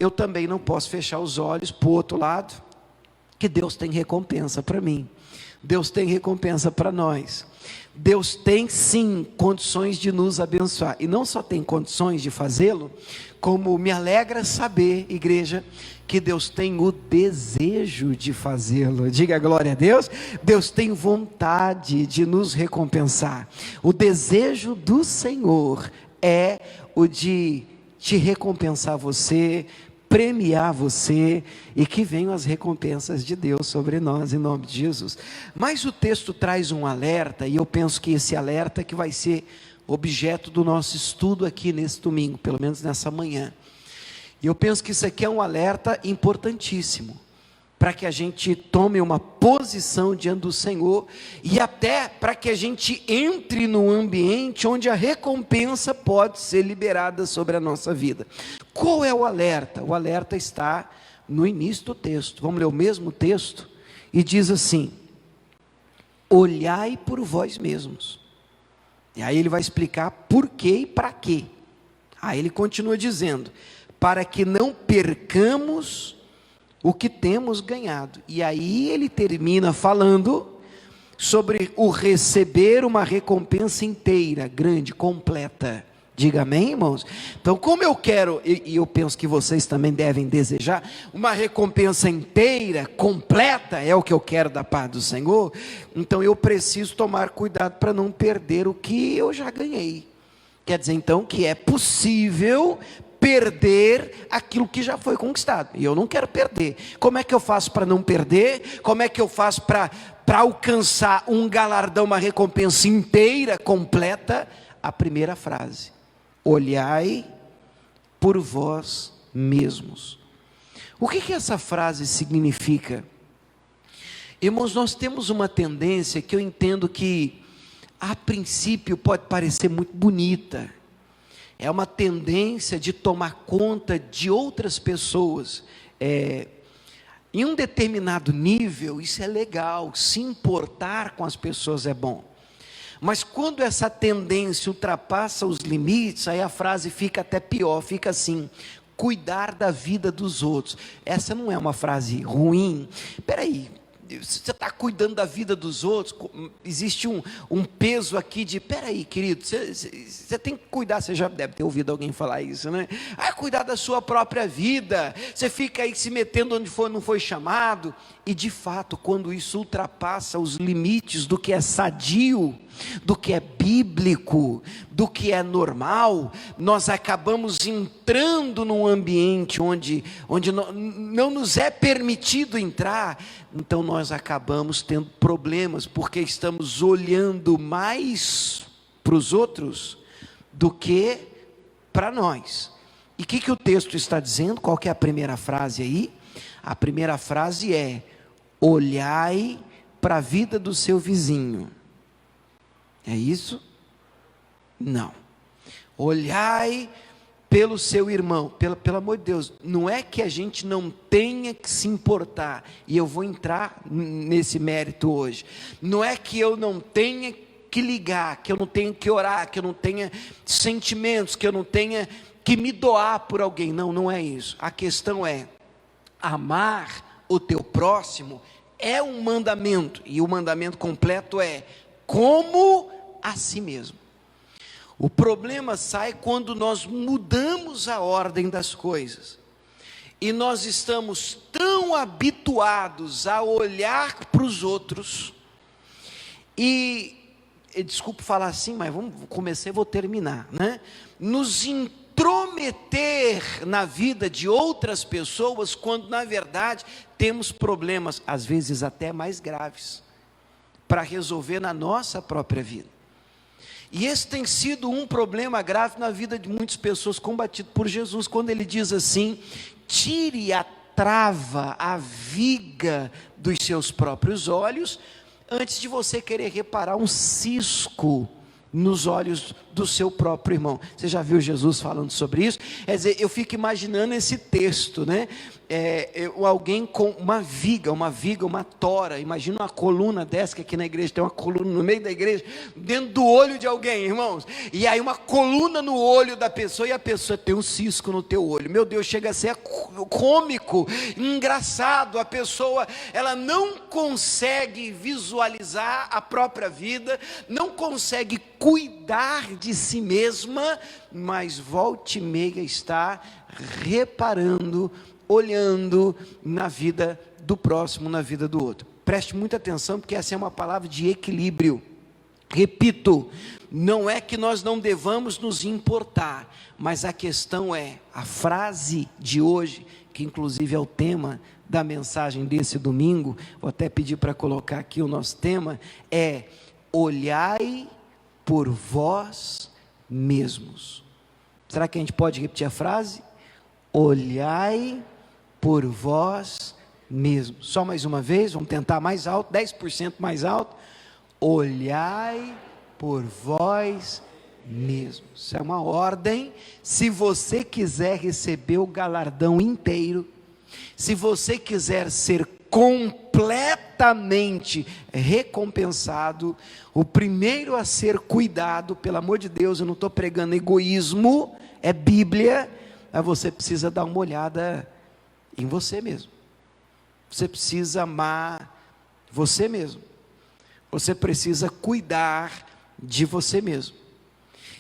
eu também não posso fechar os olhos para o outro lado, que Deus tem recompensa para mim, Deus tem recompensa para nós. Deus tem sim condições de nos abençoar, e não só tem condições de fazê-lo, como me alegra saber, igreja, que Deus tem o desejo de fazê-lo. Diga glória a Deus. Deus tem vontade de nos recompensar. O desejo do Senhor é o de te recompensar você, premiar você, e que venham as recompensas de Deus sobre nós, em nome de Jesus. Mas o texto traz um alerta, e eu penso que esse alerta que vai ser objeto do nosso estudo aqui nesse domingo, pelo menos nessa manhã. E eu penso que isso aqui é um alerta importantíssimo, para que a gente tome uma posição diante do Senhor, e até para que a gente entre num ambiente onde a recompensa pode ser liberada sobre a nossa vida. Qual é o alerta? O alerta está no início do texto. Vamos ler o mesmo texto? E diz assim: olhai por vós mesmos. E aí ele vai explicar por quê e para quê. Aí ele continua dizendo: para que não percamos o que temos ganhado. E aí ele termina falando sobre o receber uma recompensa inteira, grande, completa. Diga amém, irmãos? Então, como eu quero, e eu penso que vocês também devem desejar, uma recompensa inteira, completa, é o que eu quero da paz do Senhor, então eu preciso tomar cuidado para não perder o que eu já ganhei. Quer dizer então que é possível perder aquilo que já foi conquistado, e eu não quero perder. Como é que eu faço para não perder? Como é que eu faço para alcançar um galardão, uma recompensa inteira, completa? A primeira frase: olhai por vós mesmos. O que essa frase significa? Irmãos, nós temos uma tendência que eu entendo que a princípio pode parecer muito bonita. É uma tendência de tomar conta de outras pessoas. Em um determinado nível, isso é legal, se importar com as pessoas é bom. Mas quando essa tendência ultrapassa os limites, aí a frase fica até pior, fica assim: cuidar da vida dos outros. Essa não é uma frase ruim. Espera aí, você está cuidando da vida dos outros, existe um peso aqui de, espera aí querido, você tem que cuidar, você já deve ter ouvido alguém falar isso, né? Cuidar da sua própria vida, você fica aí se metendo onde não foi chamado. E de fato, quando isso ultrapassa os limites do que é sadio, do que é bíblico, do que é normal, nós acabamos entrando num ambiente onde não nos é permitido entrar. Então nós acabamos tendo problemas, porque estamos olhando mais para os outros do que para nós. E o que o texto está dizendo? Qual que é a primeira frase aí? A primeira frase é: olhai para a vida do seu vizinho. É isso? Não. Olhai pelo seu irmão. Pelo amor de Deus, não é que a gente não tenha que se importar, e eu vou entrar nesse mérito hoje. Não é que eu não tenha que ligar, que eu não tenha que orar, que eu não tenha sentimentos, que eu não tenha que me doar por alguém. Não, não é isso. A questão é: amar o teu próximo é um mandamento, e o mandamento completo é como a si mesmo. O problema sai quando nós mudamos a ordem das coisas, e nós estamos tão habituados a olhar para os outros, e desculpe falar assim, mas comecei e vou terminar, né? Nos intrometer na vida de outras pessoas, quando na verdade temos problemas, às vezes até mais graves, para resolver na nossa própria vida. E esse tem sido um problema grave na vida de muitas pessoas, combatido por Jesus, quando ele diz assim: tire a trava, a viga dos seus próprios olhos, antes de você querer reparar um cisco nos olhos do seu próprio irmão. Você já viu Jesus falando sobre isso? Quer dizer, eu fico imaginando esse texto, né? Alguém com uma viga, uma tora, imagina uma coluna dessa, que aqui na igreja tem uma coluna no meio da igreja, dentro do olho de alguém, irmãos, e aí uma coluna no olho da pessoa, e a pessoa tem um cisco no teu olho, meu Deus, chega a ser cômico, engraçado, a pessoa, ela não consegue visualizar a própria vida, não consegue cuidar de si mesma, mas volta e meia está reparando, olhando na vida do próximo, na vida do outro. Preste muita atenção, porque essa é uma palavra de equilíbrio. Repito, não é que nós não devamos nos importar, mas a questão é, a frase de hoje, que inclusive é o tema da mensagem desse domingo, vou até pedir para colocar aqui o nosso tema, é: olhai por vós mesmos. Será que a gente pode repetir a frase? Olhai por vós mesmos. Só mais uma vez, vamos tentar mais alto, 10% mais alto. Olhai por vós mesmos. Isso é uma ordem. Se você quiser receber o galardão inteiro, se você quiser ser completamente recompensado, o primeiro a ser cuidado, pelo amor de Deus, eu não estou pregando egoísmo, é Bíblia, mas você precisa dar uma olhada em você mesmo. Você precisa amar você mesmo. Você precisa cuidar de você mesmo.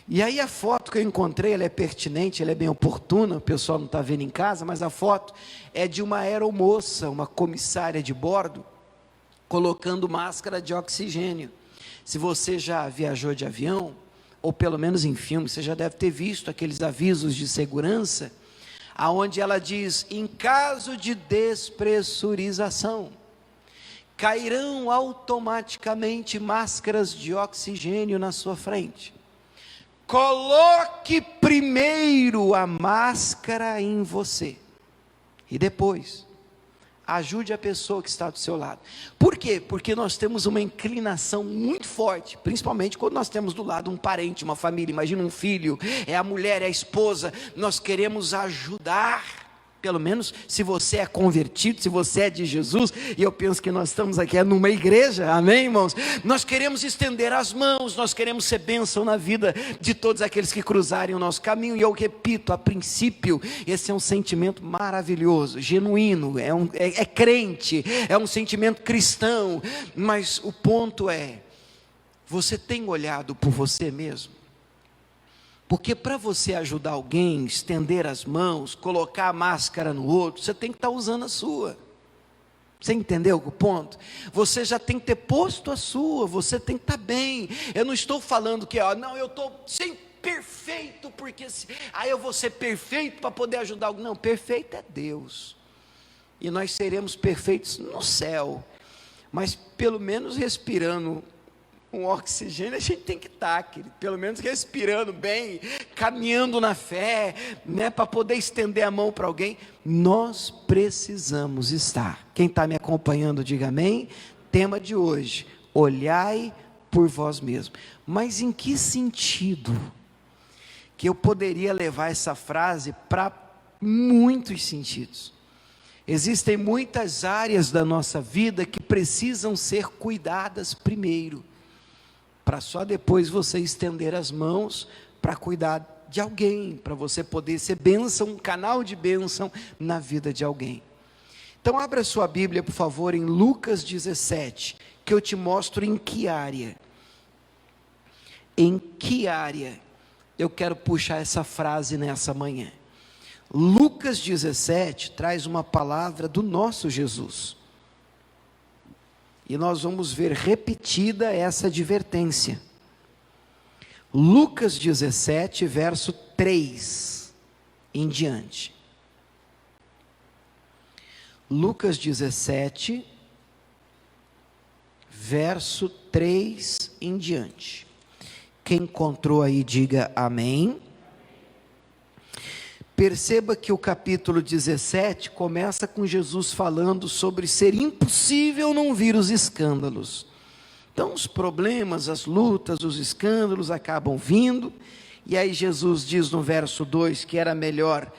E aí a foto que eu encontrei, ela é pertinente, ela é bem oportuna, o pessoal não está vendo em casa, mas a foto é de uma aeromoça, uma comissária de bordo, colocando máscara de oxigênio. Se você já viajou de avião, ou pelo menos em filme, você já deve ter visto aqueles avisos de segurança, aonde ela diz: em caso de despressurização, cairão automaticamente máscaras de oxigênio na sua frente. Coloque primeiro a máscara em você, e depois ajude a pessoa que está do seu lado. Por quê? Porque nós temos uma inclinação muito forte, principalmente quando nós temos do lado um parente, uma família, imagina um filho, é a mulher, é a esposa, nós queremos ajudar, pelo menos se você é convertido, se você é de Jesus, e eu penso que nós estamos aqui numa igreja, amém, irmãos? Nós queremos estender as mãos, nós queremos ser bênção na vida de todos aqueles que cruzarem o nosso caminho, e eu repito, a princípio, esse é um sentimento maravilhoso, genuíno, é crente, é um sentimento cristão, mas o ponto é, você tem olhado por você mesmo? Porque para você ajudar alguém, estender as mãos, colocar a máscara no outro, você tem que estar usando a sua. Você entendeu o ponto? Você já tem que ter posto a sua, você tem que estar bem. Eu não estou falando que, não, eu estou sempre perfeito, porque aí eu vou ser perfeito para poder ajudar alguém. Não, perfeito é Deus. E nós seremos perfeitos no céu. Mas pelo menos respirando um oxigênio, a gente tem que estar, querido, pelo menos respirando bem, caminhando na fé, né, para poder estender a mão para alguém. Nós precisamos estar. Quem está me acompanhando, diga amém. Tema de hoje: olhai por vós mesmos. Mas em que sentido que eu poderia levar essa frase para muitos sentidos? Existem muitas áreas da nossa vida que precisam ser cuidadas primeiro, para só depois você estender as mãos para cuidar de alguém, para você poder ser bênção, um canal de bênção na vida de alguém. Então abra sua Bíblia, por favor, em Lucas 17, que eu te mostro em que área eu quero puxar essa frase nessa manhã. Lucas 17 traz uma palavra do nosso Jesus. E nós vamos ver repetida essa advertência. Lucas 17, verso 3 em diante. Lucas 17, verso 3 em diante. Quem encontrou aí, diga amém. Perceba que o capítulo 17 começa com Jesus falando sobre ser impossível não vir os escândalos. Então os problemas, as lutas, os escândalos acabam vindo, e aí Jesus diz no verso 2 que era melhor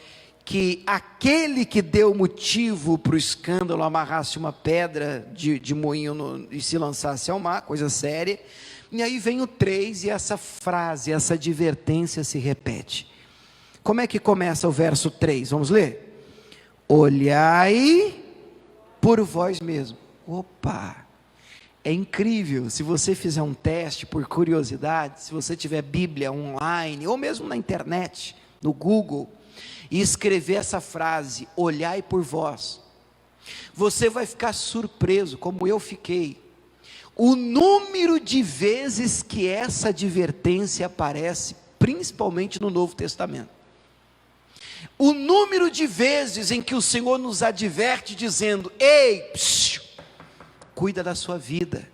que aquele que deu motivo para o escândalo amarrasse uma pedra de moinho e se lançasse ao mar, coisa séria. E aí vem o 3 e essa frase, essa advertência se repete. Como é que começa o verso 3? Vamos ler? Olhai por vós mesmo. Opa! É incrível, se você fizer um teste por curiosidade, se você tiver Bíblia online, ou mesmo na internet, no Google, e escrever essa frase, olhai por vós, você vai ficar surpreso, como eu fiquei, o número de vezes que essa advertência aparece, principalmente no Novo Testamento. O número de vezes em que o Senhor nos adverte dizendo, ei, cuida da sua vida,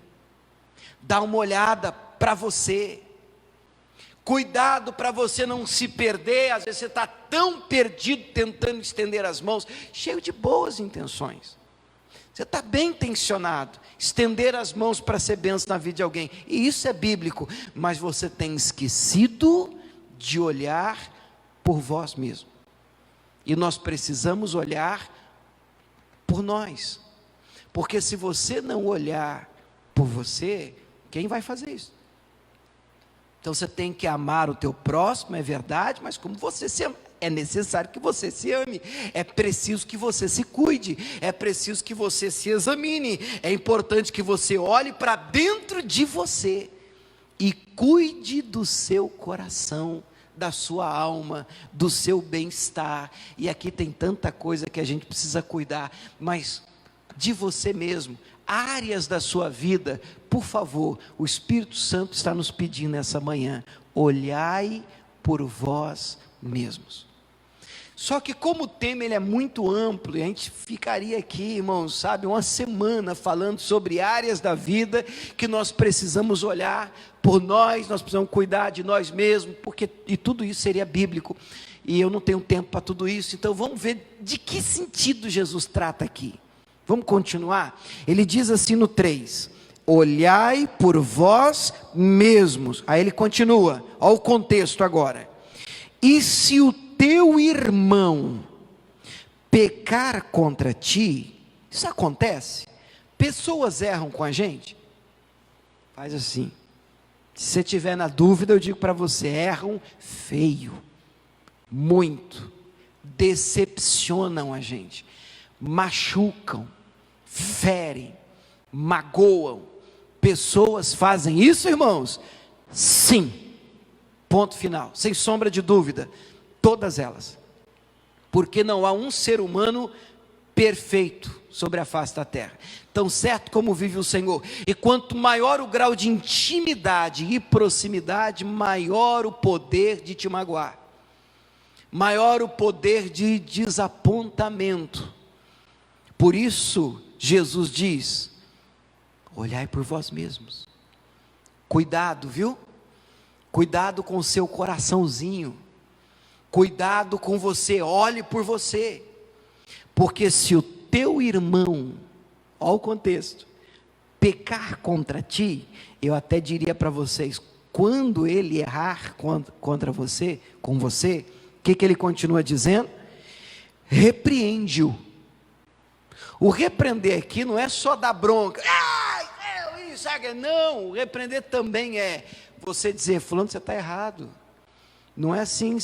dá uma olhada para você, cuidado para você não se perder. Às vezes você está tão perdido tentando estender as mãos, cheio de boas intenções, você está bem intencionado, estender as mãos para ser bênção na vida de alguém, e isso é bíblico, mas você tem esquecido de olhar por vós mesmo, e nós precisamos olhar por nós, porque se você não olhar por você, quem vai fazer isso? Então você tem que amar o teu próximo, é verdade, mas como você se ama, é necessário que você se ame, é preciso que você se cuide, é preciso que você se examine, é importante que você olhe para dentro de você, e cuide do seu coração, da sua alma, do seu bem-estar, e aqui tem tanta coisa que a gente precisa cuidar, mas de você mesmo, áreas da sua vida, por favor, o Espírito Santo está nos pedindo nessa manhã, olhai por vós mesmos. Só que como o tema ele é muito amplo, e a gente ficaria aqui, irmãos, sabe, uma semana falando sobre áreas da vida que nós precisamos olhar por nós precisamos cuidar de nós mesmos, e tudo isso seria bíblico, e eu não tenho tempo para tudo isso, então vamos ver de que sentido Jesus trata aqui. Vamos continuar? Ele diz assim no 3, olhai por vós mesmos. Aí ele continua, olha o contexto agora. E se o teu irmão pecar contra ti, isso acontece? Pessoas erram com a gente? Faz assim, se você estiver na dúvida, eu digo para você, erram feio, muito, decepcionam a gente, machucam, ferem, magoam. Pessoas fazem isso, irmãos? Sim, ponto final, sem sombra de dúvida, todas elas, porque não há um ser humano perfeito sobre a face da terra, tão certo como vive o Senhor, e quanto maior o grau de intimidade e proximidade, maior o poder de te magoar, maior o poder de desapontamento. Por isso Jesus diz, olhai por vós mesmos, cuidado, viu? Cuidado com o seu coraçãozinho, cuidado com você, olhe por você, porque se o teu irmão, olha o contexto, pecar contra ti, eu até diria para vocês, quando ele errar contra você, com você, o que ele continua dizendo? Repreende-o. O repreender aqui não é só dar bronca, não, o repreender também é você dizer, fulano, você está errado, não é assim,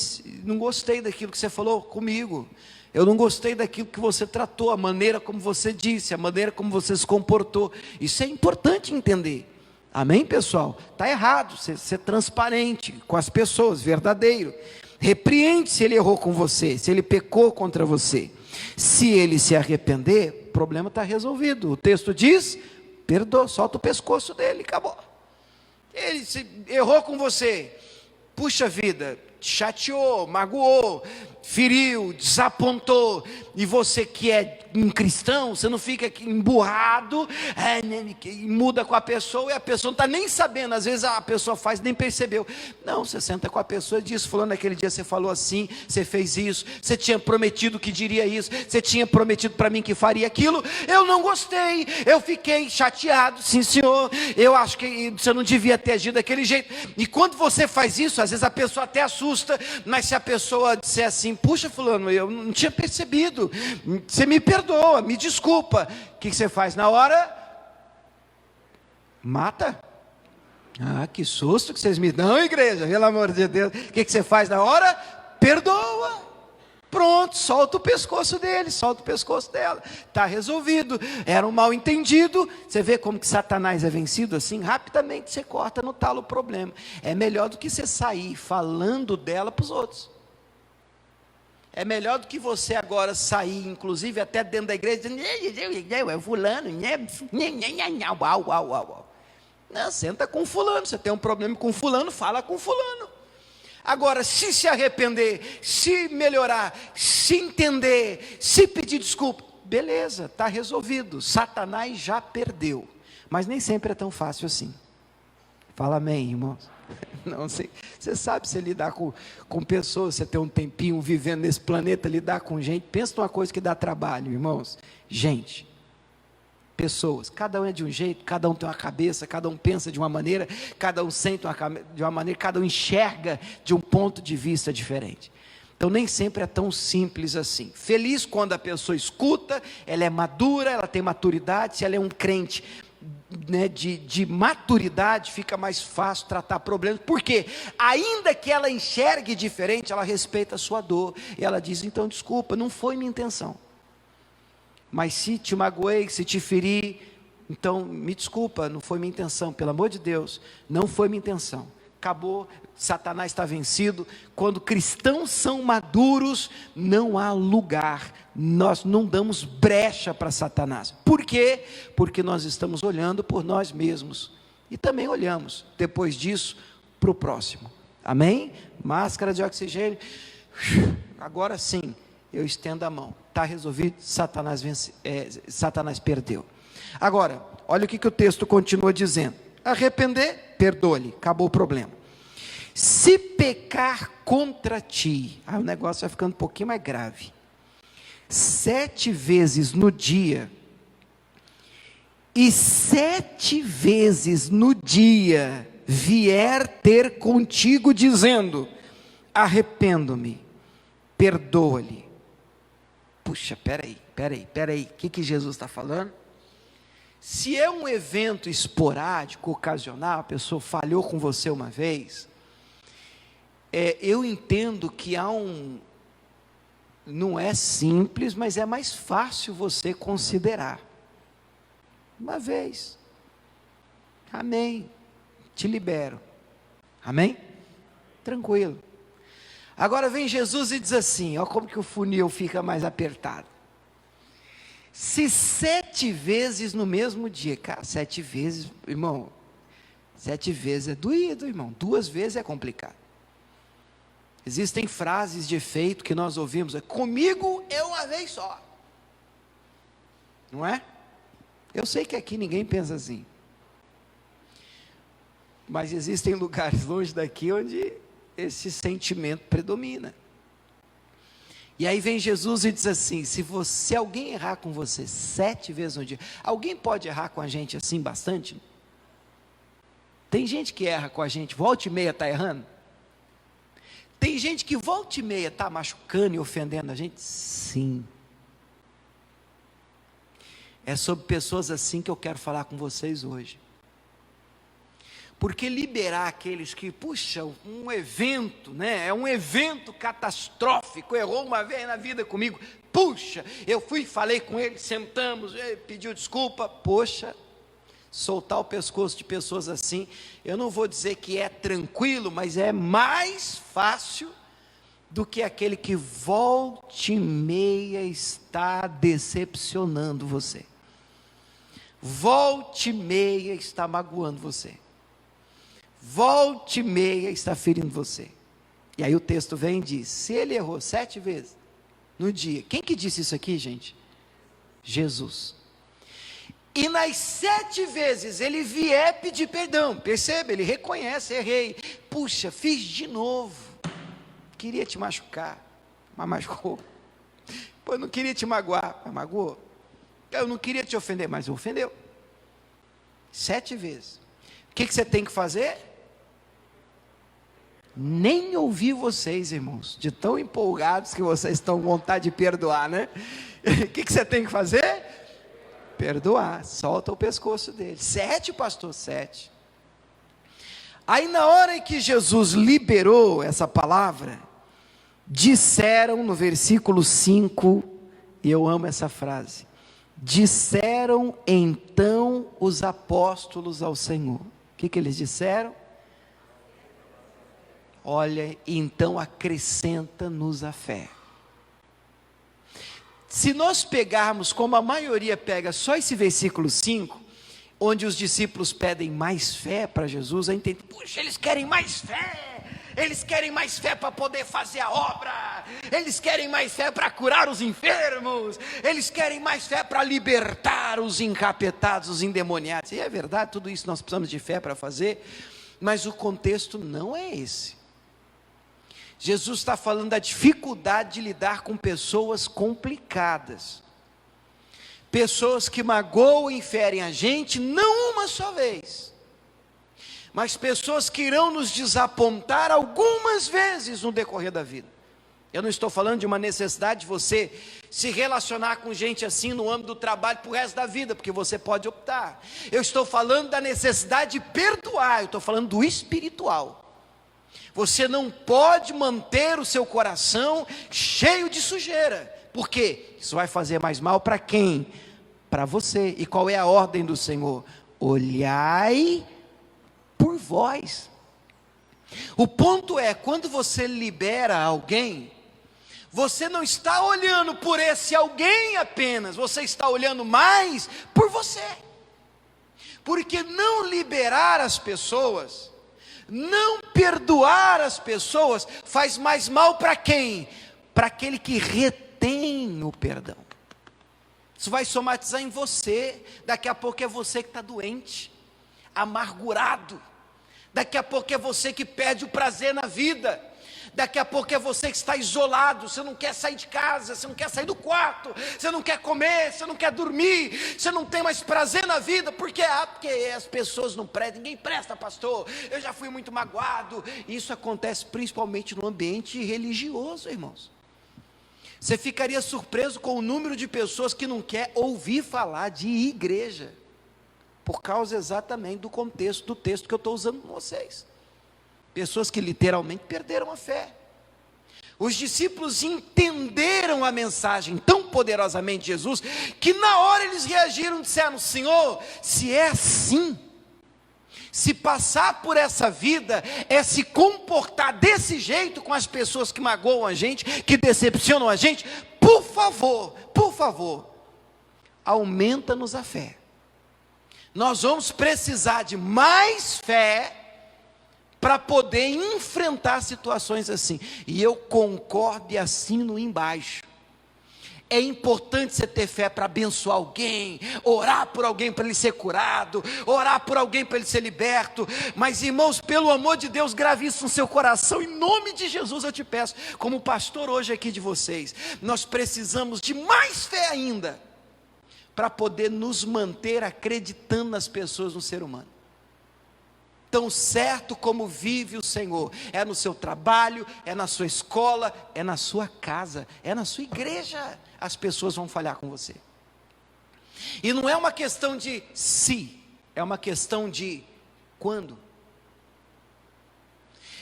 não gostei daquilo que você falou comigo, eu não gostei daquilo que você tratou, a maneira como você disse, a maneira como você se comportou, isso é importante entender, amém pessoal? Está errado, ser transparente com as pessoas, verdadeiro, repreende se ele errou com você, se ele pecou contra você, se ele se arrepender, o problema está resolvido, o texto diz, perdoa, solta o pescoço dele, acabou, ele errou com você, puxa vida, chateou, magoou, feriu, desapontou, e você que é um cristão, você não fica aqui emburrado, muda com a pessoa, e a pessoa não está nem sabendo, às vezes a pessoa faz, nem percebeu. Não, você senta com a pessoa e diz: fulano, naquele dia você falou assim, você fez isso, você tinha prometido que diria isso, você tinha prometido para mim que faria aquilo, eu não gostei, eu fiquei chateado, sim senhor, eu acho que você não devia ter agido daquele jeito. E quando você faz isso, às vezes a pessoa até assusta, mas se a pessoa disser assim: puxa fulano, eu não tinha percebido, você me perdoa, me desculpa, o que você faz na hora? Mata. Ah, que susto que vocês me dão, igreja, pelo amor de Deus. O que você faz na hora? Perdoa. Pronto, solta o pescoço dele, solta o pescoço dela, está resolvido. Era um mal entendido. Você vê como que Satanás é vencido assim? Rapidamente você corta no talo o problema. É melhor do que você sair falando dela para os outros. É melhor do que você agora sair, inclusive até dentro da igreja, dizendo: é fulano, não, senta com fulano, você tem um problema com fulano, fala com fulano. Agora, se arrepender, se melhorar, se entender, se pedir desculpa, beleza, está resolvido. Satanás já perdeu, mas nem sempre é tão fácil assim. Fala amém, irmãos. Não sei, você sabe, você lidar com pessoas, você tem um tempinho vivendo nesse planeta, lidar com gente, pensa numa coisa que dá trabalho, irmãos. Gente, pessoas, cada um é de um jeito, cada um tem uma cabeça, cada um pensa de uma maneira, cada um sente de uma maneira, cada um enxerga de um ponto de vista diferente. Então nem sempre é tão simples assim. Feliz quando a pessoa escuta, ela é madura, ela tem maturidade. Se ela é um crente, né, de maturidade, fica mais fácil tratar problemas, porque ainda que ela enxergue diferente, ela respeita a sua dor, e ela diz: então desculpa, não foi minha intenção, mas se te magoei, se te feri, então me desculpa, não foi minha intenção, pelo amor de Deus, não foi minha intenção. Acabou, Satanás está vencido. Quando cristãos são maduros, não há lugar, nós não damos brecha para Satanás. Por quê? Porque nós estamos olhando por nós mesmos, e também olhamos, depois disso, para o próximo. Amém? Máscara de oxigênio. Agora sim, eu estendo a mão, está resolvido. Satanás perdeu. Agora, olha o que o texto continua dizendo: arrepender, perdoa-lhe, acabou o problema. Se pecar contra ti, o negócio vai ficando um pouquinho mais grave. 7 vezes no dia, e 7 vezes no dia vier ter contigo dizendo: arrependo-me, perdoa-lhe. Puxa, peraí, o que Jesus está falando? Se é um evento esporádico, ocasional, a pessoa falhou com você uma vez, eu entendo que não é simples, mas é mais fácil você considerar. Uma vez, amém, te libero, amém? Tranquilo. Agora vem Jesus e diz assim, olha como que o funil fica mais apertado. Se 7 vezes no mesmo dia, cara, 7 vezes, irmão, 7 vezes é doído, irmão, 2 vezes é complicado. Existem frases de efeito que nós ouvimos: comigo é uma vez só, não é? Eu sei que aqui ninguém pensa assim, mas existem lugares longe daqui onde esse sentimento predomina. E aí vem Jesus e diz assim: se alguém errar com você 7 vezes no dia, alguém pode errar com a gente assim bastante? Tem gente que erra com a gente, volta e meia está errando. Tem gente que volta e meia está machucando e ofendendo a gente? Sim. É sobre pessoas assim que eu quero falar com vocês hoje. Porque liberar aqueles que, puxa, um evento, né? É um evento catastrófico, errou uma vez na vida comigo, puxa, eu fui e falei com ele, sentamos, ele pediu desculpa, poxa, soltar o pescoço de pessoas assim, eu não vou dizer que é tranquilo, mas é mais fácil do que aquele que volta e meia está decepcionando você, volta e meia está magoando você, volta e meia está ferindo você. E aí o texto vem e diz, se ele errou 7 vezes no dia, quem que disse isso aqui, gente? Jesus. E nas 7 vezes ele vier pedir perdão, percebe? Ele reconhece, errei, puxa, fiz de novo, queria te machucar, mas machucou. Pô, eu não queria te magoar, mas magoou. Eu não queria te ofender, mas ofendeu. 7 vezes. O que você tem que fazer? Nem ouvir vocês, irmãos, de tão empolgados que vocês estão com vontade de perdoar, né? O que você tem que fazer? Perdoar, solta o pescoço dele. 7, pastor, 7. Aí na hora em que Jesus liberou essa palavra, disseram no versículo 5, e eu amo essa frase, disseram então os apóstolos ao Senhor. O que eles disseram? Olha, então acrescenta-nos a fé. Se nós pegarmos, como a maioria pega, só esse versículo 5, onde os discípulos pedem mais fé para Jesus, a gente entende, puxa, eles querem mais fé para poder fazer a obra, eles querem mais fé para curar os enfermos, eles querem mais fé para libertar os encapetados, os endemoniados. E é verdade, tudo isso nós precisamos de fé para fazer, mas o contexto não é esse. Jesus está falando da dificuldade de lidar com pessoas complicadas, pessoas que magoam e ferem a gente, não uma só vez, mas pessoas que irão nos desapontar algumas vezes no decorrer da vida. Eu não estou falando de uma necessidade de você se relacionar com gente assim no âmbito do trabalho para o resto da vida, porque você pode optar. Eu estou falando da necessidade de perdoar, eu estou falando do espiritual. Você não pode manter o seu coração cheio de sujeira, porque isso vai fazer mais mal para quem? Para você. E qual é a ordem do Senhor? Olhai por vós. O ponto é, quando você libera alguém, você não está olhando por esse alguém apenas, você está olhando mais por você. Porque não liberar as pessoas, não perdoar as pessoas, faz mais mal para quem? Para aquele que retém o perdão. Isso vai somatizar em você. Daqui a pouco é você que está doente, amargurado. Daqui a pouco é você que perde o prazer na vida. Daqui a pouco é você que está isolado, você não quer sair de casa, você não quer sair do quarto, você não quer comer, você não quer dormir, você não tem mais prazer na vida, porque as pessoas não prestam, ninguém presta, pastor, eu já fui muito magoado. Isso acontece principalmente no ambiente religioso, irmãos. Você ficaria surpreso com o número de pessoas que não quer ouvir falar de igreja, por causa exatamente do contexto do texto que eu estou usando com vocês. Pessoas que literalmente perderam a fé. Os discípulos entenderam a mensagem tão poderosamente de Jesus, que na hora eles reagiram, disseram: Senhor, se é assim, se passar por essa vida, é se comportar desse jeito com as pessoas que magoam a gente, que decepcionam a gente, por favor, aumenta-nos a fé. Nós vamos precisar de mais fé para poder enfrentar situações assim. E eu concordo e assino embaixo. É importante você ter fé para abençoar alguém, orar por alguém para ele ser curado, orar por alguém para ele ser liberto. Mas, irmãos, pelo amor de Deus, grave isso no seu coração. Em nome de Jesus eu te peço, como pastor hoje aqui de vocês, nós precisamos de mais fé ainda, para poder nos manter acreditando nas pessoas, no ser humano. Tão certo como vive o Senhor, é no seu trabalho, é na sua escola, é na sua casa, é na sua igreja, as pessoas vão falhar com você. E não é uma questão de se, é uma questão de quando.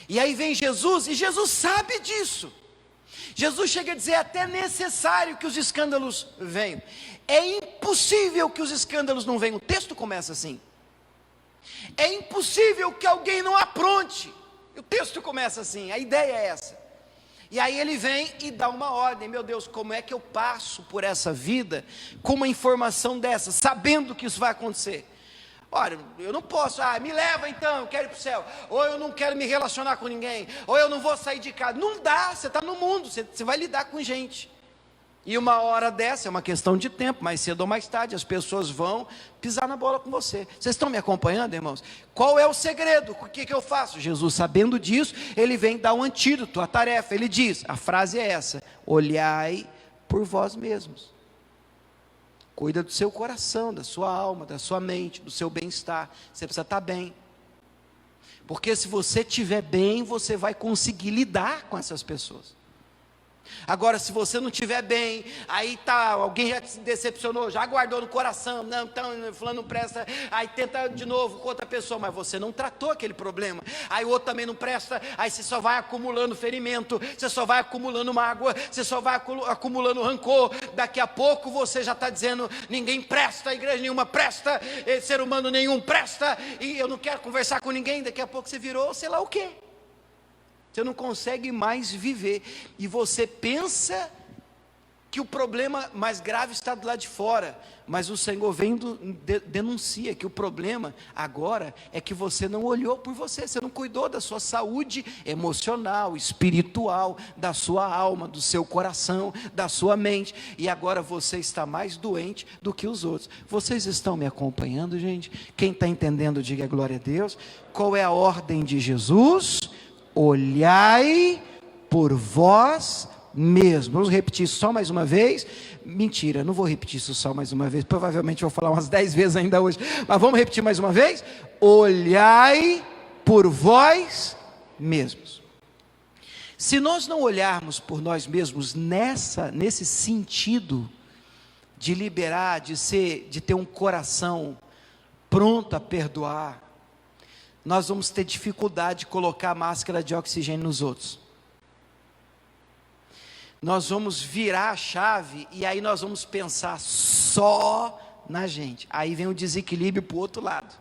E aí vem Jesus, e Jesus sabe disso. Jesus chega a dizer, é até necessário que os escândalos venham. É impossível que os escândalos não venham. O texto começa assim. É impossível que alguém não apronte. O texto começa assim, a ideia é essa. E aí ele vem e dá uma ordem. Meu Deus, como é que eu passo por essa vida com uma informação dessa, sabendo que isso vai acontecer? Olha, eu não posso, me leva então, eu quero ir para o céu. Ou eu não quero me relacionar com ninguém. Ou eu não vou sair de casa. Não dá, você está no mundo, você vai lidar com gente. E uma hora dessa, é uma questão de tempo, mais cedo ou mais tarde, as pessoas vão pisar na bola com você. Vocês estão me acompanhando, irmãos? Qual é o segredo? O que eu faço? Jesus, sabendo disso, ele vem dar um antídoto, a tarefa. Ele diz, a frase é essa: olhai por vós mesmos. Cuida do seu coração, da sua alma, da sua mente, do seu bem-estar. Você precisa estar bem. Porque se você estiver bem, você vai conseguir lidar com essas pessoas. Agora, se você não estiver bem, aí tá, alguém já se decepcionou, já guardou no coração, não, então, fulano não presta, aí tenta de novo com outra pessoa, mas você não tratou aquele problema, aí o outro também não presta, aí você só vai acumulando ferimento, você só vai acumulando mágoa, você só vai acumulando rancor, daqui a pouco você já está dizendo, ninguém presta, igreja nenhuma presta, ser humano nenhum presta, e eu não quero conversar com ninguém, daqui a pouco você virou sei lá o quê. Você não consegue mais viver, e você pensa que o problema mais grave está do lado de fora, mas o Senhor vem denuncia que o problema agora é que você não olhou por você, você não cuidou da sua saúde emocional, espiritual, da sua alma, do seu coração, da sua mente, e agora você está mais doente do que os outros. Vocês estão me acompanhando, gente? Quem está entendendo, diga glória a Deus. Qual é a ordem de Jesus? Olhai por vós mesmos. Vamos repetir isso só mais uma vez? Mentira, não vou repetir isso só mais uma vez, provavelmente vou falar umas 10 vezes ainda hoje, mas vamos repetir mais uma vez? Olhai por vós mesmos. Se nós não olharmos por nós mesmos nesse sentido de liberar, de ter um coração pronto a perdoar, nós vamos ter dificuldade de colocar máscara de oxigênio nos outros. Nós vamos virar a chave e aí nós vamos pensar só na gente. Aí vem o desequilíbrio para o outro lado.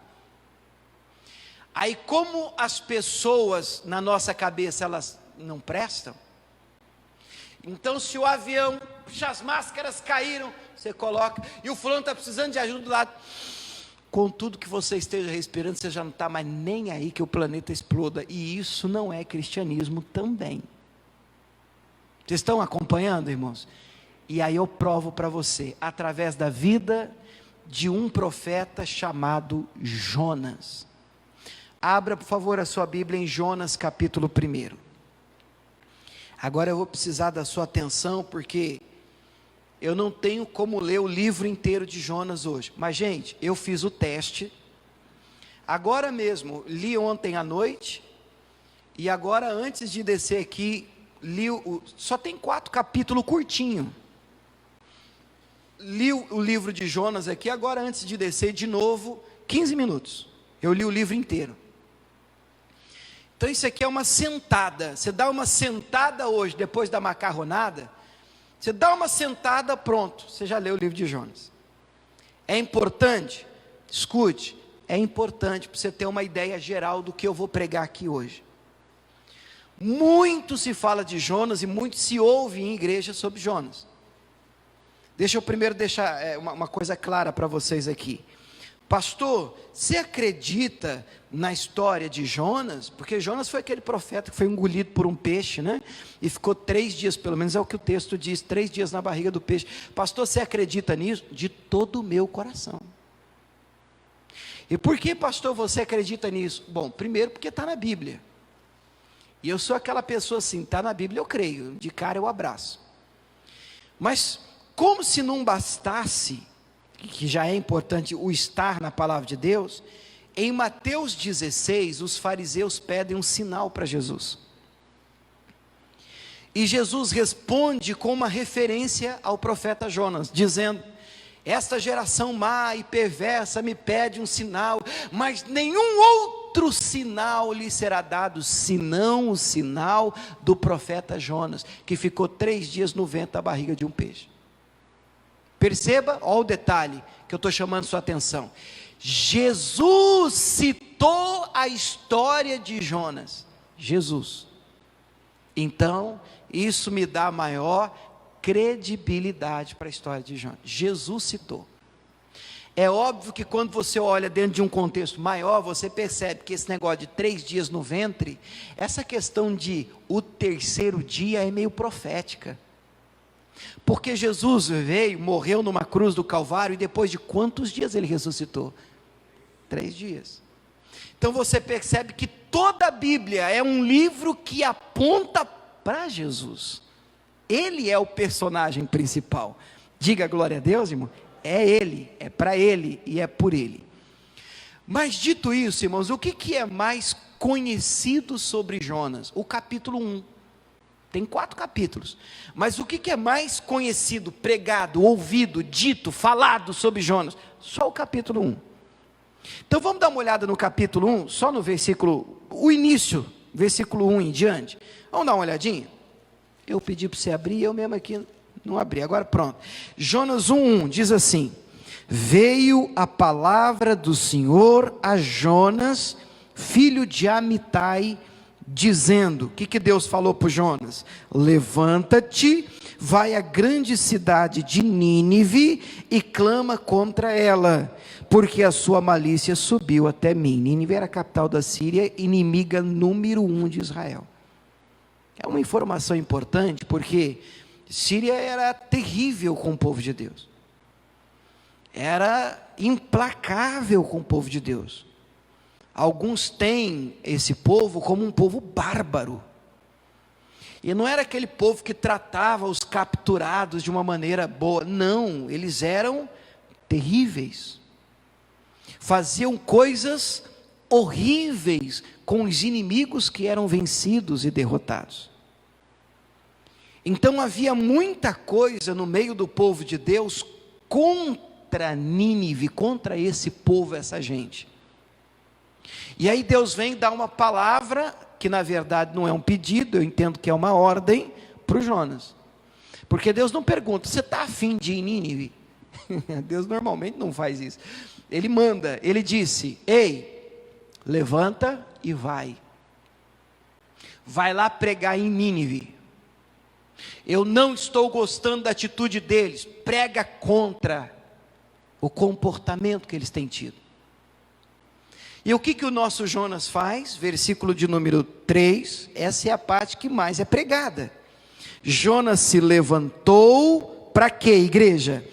Aí, como as pessoas na nossa cabeça elas não prestam, então se o avião, as máscaras caíram, você coloca, e o fulano está precisando de ajuda do lado, com tudo que você esteja respirando, você já não está mais nem aí que o planeta exploda, e isso não é cristianismo também. Vocês estão acompanhando, irmãos? E aí eu provo para você, através da vida de um profeta chamado Jonas. Abra, por favor, a sua Bíblia em Jonas capítulo 1. Agora eu vou precisar da sua atenção, porque eu não tenho como ler o livro inteiro de Jonas hoje. Mas, gente, eu fiz o teste. Agora mesmo, li ontem à noite. E agora, antes de descer aqui, li só tem 4 capítulos curtinho. Li o livro de Jonas aqui, agora antes de descer de novo, 15 minutos. Eu li o livro inteiro. Então isso aqui é uma sentada. Você dá uma sentada hoje, depois da macarronada, você dá uma sentada, pronto, você já leu o livro de Jonas. É importante? Escute, é importante para você ter uma ideia geral do que eu vou pregar aqui hoje. Muito se fala de Jonas e muito se ouve em igreja sobre Jonas. Deixa eu primeiro deixar uma coisa clara para vocês aqui. Pastor, você acredita na história de Jonas? Porque Jonas foi aquele profeta que foi engolido por um peixe, né? E ficou 3 dias, pelo menos é o que o texto diz, 3 dias na barriga do peixe. Pastor, você acredita nisso? De todo o meu coração. E por que, pastor, você acredita nisso? Bom, primeiro porque está na Bíblia. E eu sou aquela pessoa assim, está na Bíblia eu creio, de cara eu abraço. Mas, como se não bastasse, que já é importante o estar na palavra de Deus, em Mateus 16, os fariseus pedem um sinal para Jesus. E Jesus responde com uma referência ao profeta Jonas, dizendo: esta geração má e perversa me pede um sinal, mas nenhum outro sinal lhe será dado, senão o sinal do profeta Jonas, que ficou 3 dias no ventre da barriga de um peixe. Perceba, olha o detalhe que eu estou chamando sua atenção. Jesus citou a história de Jonas. Jesus. Então, isso me dá maior credibilidade para a história de Jonas. Jesus citou. É óbvio que quando você olha dentro de um contexto maior, você percebe que esse negócio de 3 dias no ventre, essa questão de o terceiro dia é meio profética. Porque Jesus veio, morreu numa cruz do Calvário, e depois de quantos dias ele ressuscitou? 3 dias. Então você percebe que toda a Bíblia é um livro que aponta para Jesus. Ele é o personagem principal. Diga glória a Deus, irmão. É Ele, é para Ele e é por Ele. Mas dito isso, irmãos, o que é mais conhecido sobre Jonas? O capítulo 1. Tem 4 capítulos. Mas o que é mais conhecido, pregado, ouvido, dito, falado sobre Jonas? Só o capítulo 1. Então vamos dar uma olhada no capítulo 1, só no versículo, o início, versículo 1 em diante. Vamos dar uma olhadinha? Eu pedi para você abrir, eu mesmo aqui não abri, agora pronto. Jonas 1:1 diz assim: veio a palavra do Senhor a Jonas, filho de Amitai, dizendo, o que Deus falou para Jonas? Levanta-te, vai à grande cidade de Nínive e clama contra ela, porque a sua malícia subiu até mim. Nínive era a capital da Síria, inimiga número 1 de Israel. É uma informação importante, porque Síria era terrível com o povo de Deus, era implacável com o povo de Deus. Alguns têm esse povo como um povo bárbaro, e não era aquele povo que tratava os capturados de uma maneira boa, não, eles eram terríveis, faziam coisas horríveis com os inimigos que eram vencidos e derrotados. Então havia muita coisa no meio do povo de Deus contra Nínive, contra esse povo, essa gente. E aí Deus vem dar uma palavra, que na verdade não é um pedido, eu entendo que é uma ordem, para o Jonas. Porque Deus não pergunta, você está afim de ir em Nínive? Deus normalmente não faz isso. Ele manda, ele disse, ei, levanta e vai. Vai lá pregar em Nínive. Eu não estou gostando da atitude deles. Prega contra o comportamento que eles têm tido. E o que o nosso Jonas faz? Versículo de número 3, essa é a parte que mais é pregada. Jonas se levantou, para quê, igreja?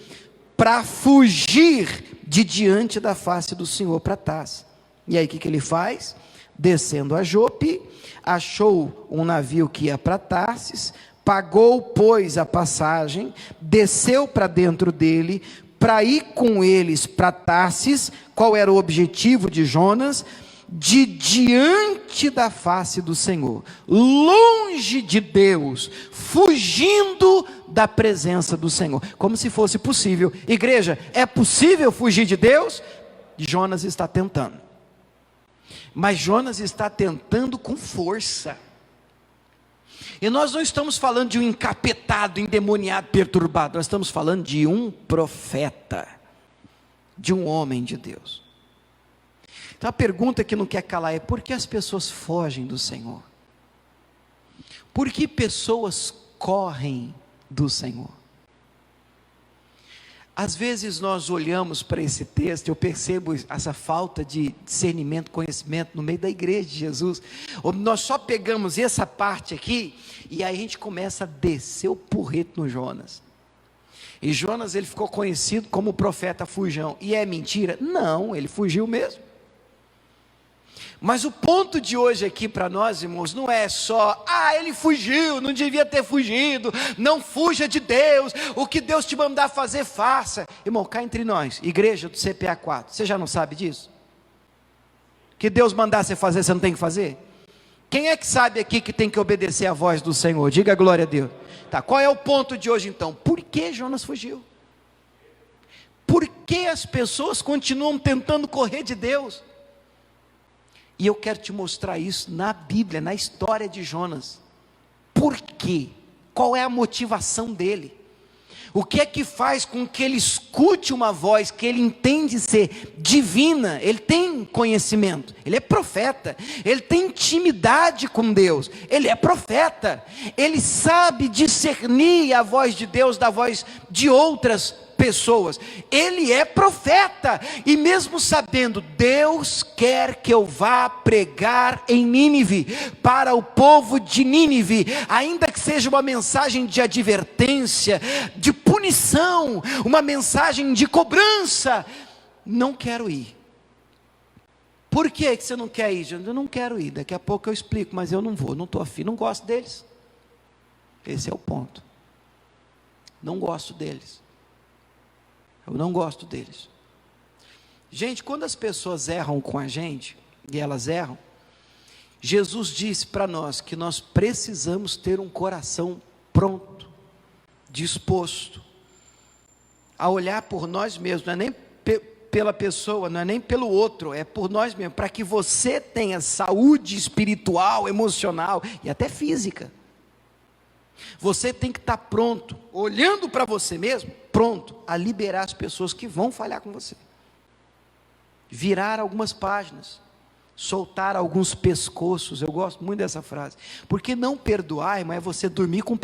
Para fugir de diante da face do Senhor para Tars. E aí o que ele faz? Descendo a Jope, achou um navio que ia para Tarsis, pagou, pois, a passagem, desceu para dentro dele, para ir com eles para Tarsis. Qual era o objetivo de Jonas? De diante da face do Senhor, longe de Deus, fugindo da presença do Senhor, como se fosse possível. Igreja, é possível fugir de Deus? Jonas está tentando, mas Jonas está tentando com força. E nós não estamos falando de um encapetado, endemoniado, perturbado. Nós estamos falando de um profeta, de um homem de Deus. Então a pergunta que não quer calar é: por que as pessoas fogem do Senhor? Por que pessoas correm do Senhor? Às vezes nós olhamos para esse texto, eu percebo essa falta de discernimento, conhecimento no meio da igreja de Jesus. Nós só pegamos essa parte aqui, e aí a gente começa a descer o porrete no Jonas. E Jonas, ele ficou conhecido como o profeta fujão. E é mentira? Não, ele fugiu mesmo. Mas o ponto de hoje aqui para nós, irmãos, não é só, ele fugiu, não devia ter fugido, não fuja de Deus, o que Deus te mandar fazer, faça. Irmão, cá entre nós, igreja do CPA 4, você já não sabe disso? Que Deus mandar você fazer, você não tem que fazer? Quem é que sabe aqui que tem que obedecer à voz do Senhor? Diga glória a Deus. Tá, qual é o ponto de hoje então? Por que Jonas fugiu? Por que as pessoas continuam tentando correr de Deus? E eu quero te mostrar isso na Bíblia, na história de Jonas. Por quê? Qual é a motivação dele? O que é que faz com que ele escute uma voz que ele entende ser divina? Ele tem conhecimento, ele é profeta, ele tem intimidade com Deus, ele é profeta, ele sabe discernir a voz de Deus da voz de outras pessoas. Ele é profeta, e mesmo sabendo, Deus quer que eu vá pregar em Nínive, para o povo de Nínive, ainda que seja uma mensagem de advertência, de punição, uma mensagem de cobrança. Não quero ir. Por que você não quer ir? Eu não quero ir, daqui a pouco eu explico, mas eu não vou, não estou afim, não gosto deles. Esse é o ponto. Não gosto deles. Eu não gosto deles. Gente, quando as pessoas erram com a gente, e elas erram, Jesus disse para nós que nós precisamos ter um coração pronto, disposto a olhar por nós mesmos, não é nem pela pessoa, não é nem pelo outro, é por nós mesmos, para que você tenha saúde espiritual, emocional e até física. Você tem que estar pronto, olhando para você mesmo, pronto a liberar as pessoas que vão falhar com você, virar algumas páginas, soltar alguns pescoços. Eu gosto muito dessa frase, porque não perdoar, irmão, é você dormir com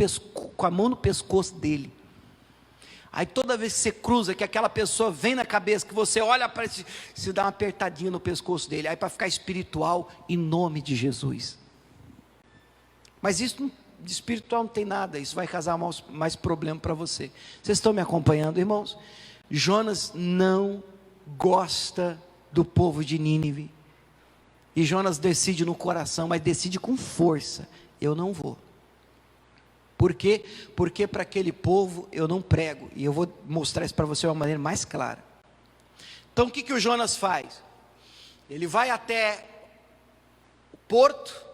a mão no pescoço dele. Aí toda vez que você cruza, que aquela pessoa vem na cabeça, que você olha para ele, se dá uma apertadinha no pescoço dele, aí para ficar espiritual, em nome de Jesus. Mas isso de espiritual não tem nada, isso vai causar mais problema para você. Vocês estão me acompanhando, irmãos? Jonas não gosta do povo de Nínive, e Jonas decide no coração, mas decide com força: eu não vou. Por quê? Porque para aquele povo eu não prego, e eu vou mostrar isso para você de uma maneira mais clara. Então o que o Jonas faz? Ele vai até o porto,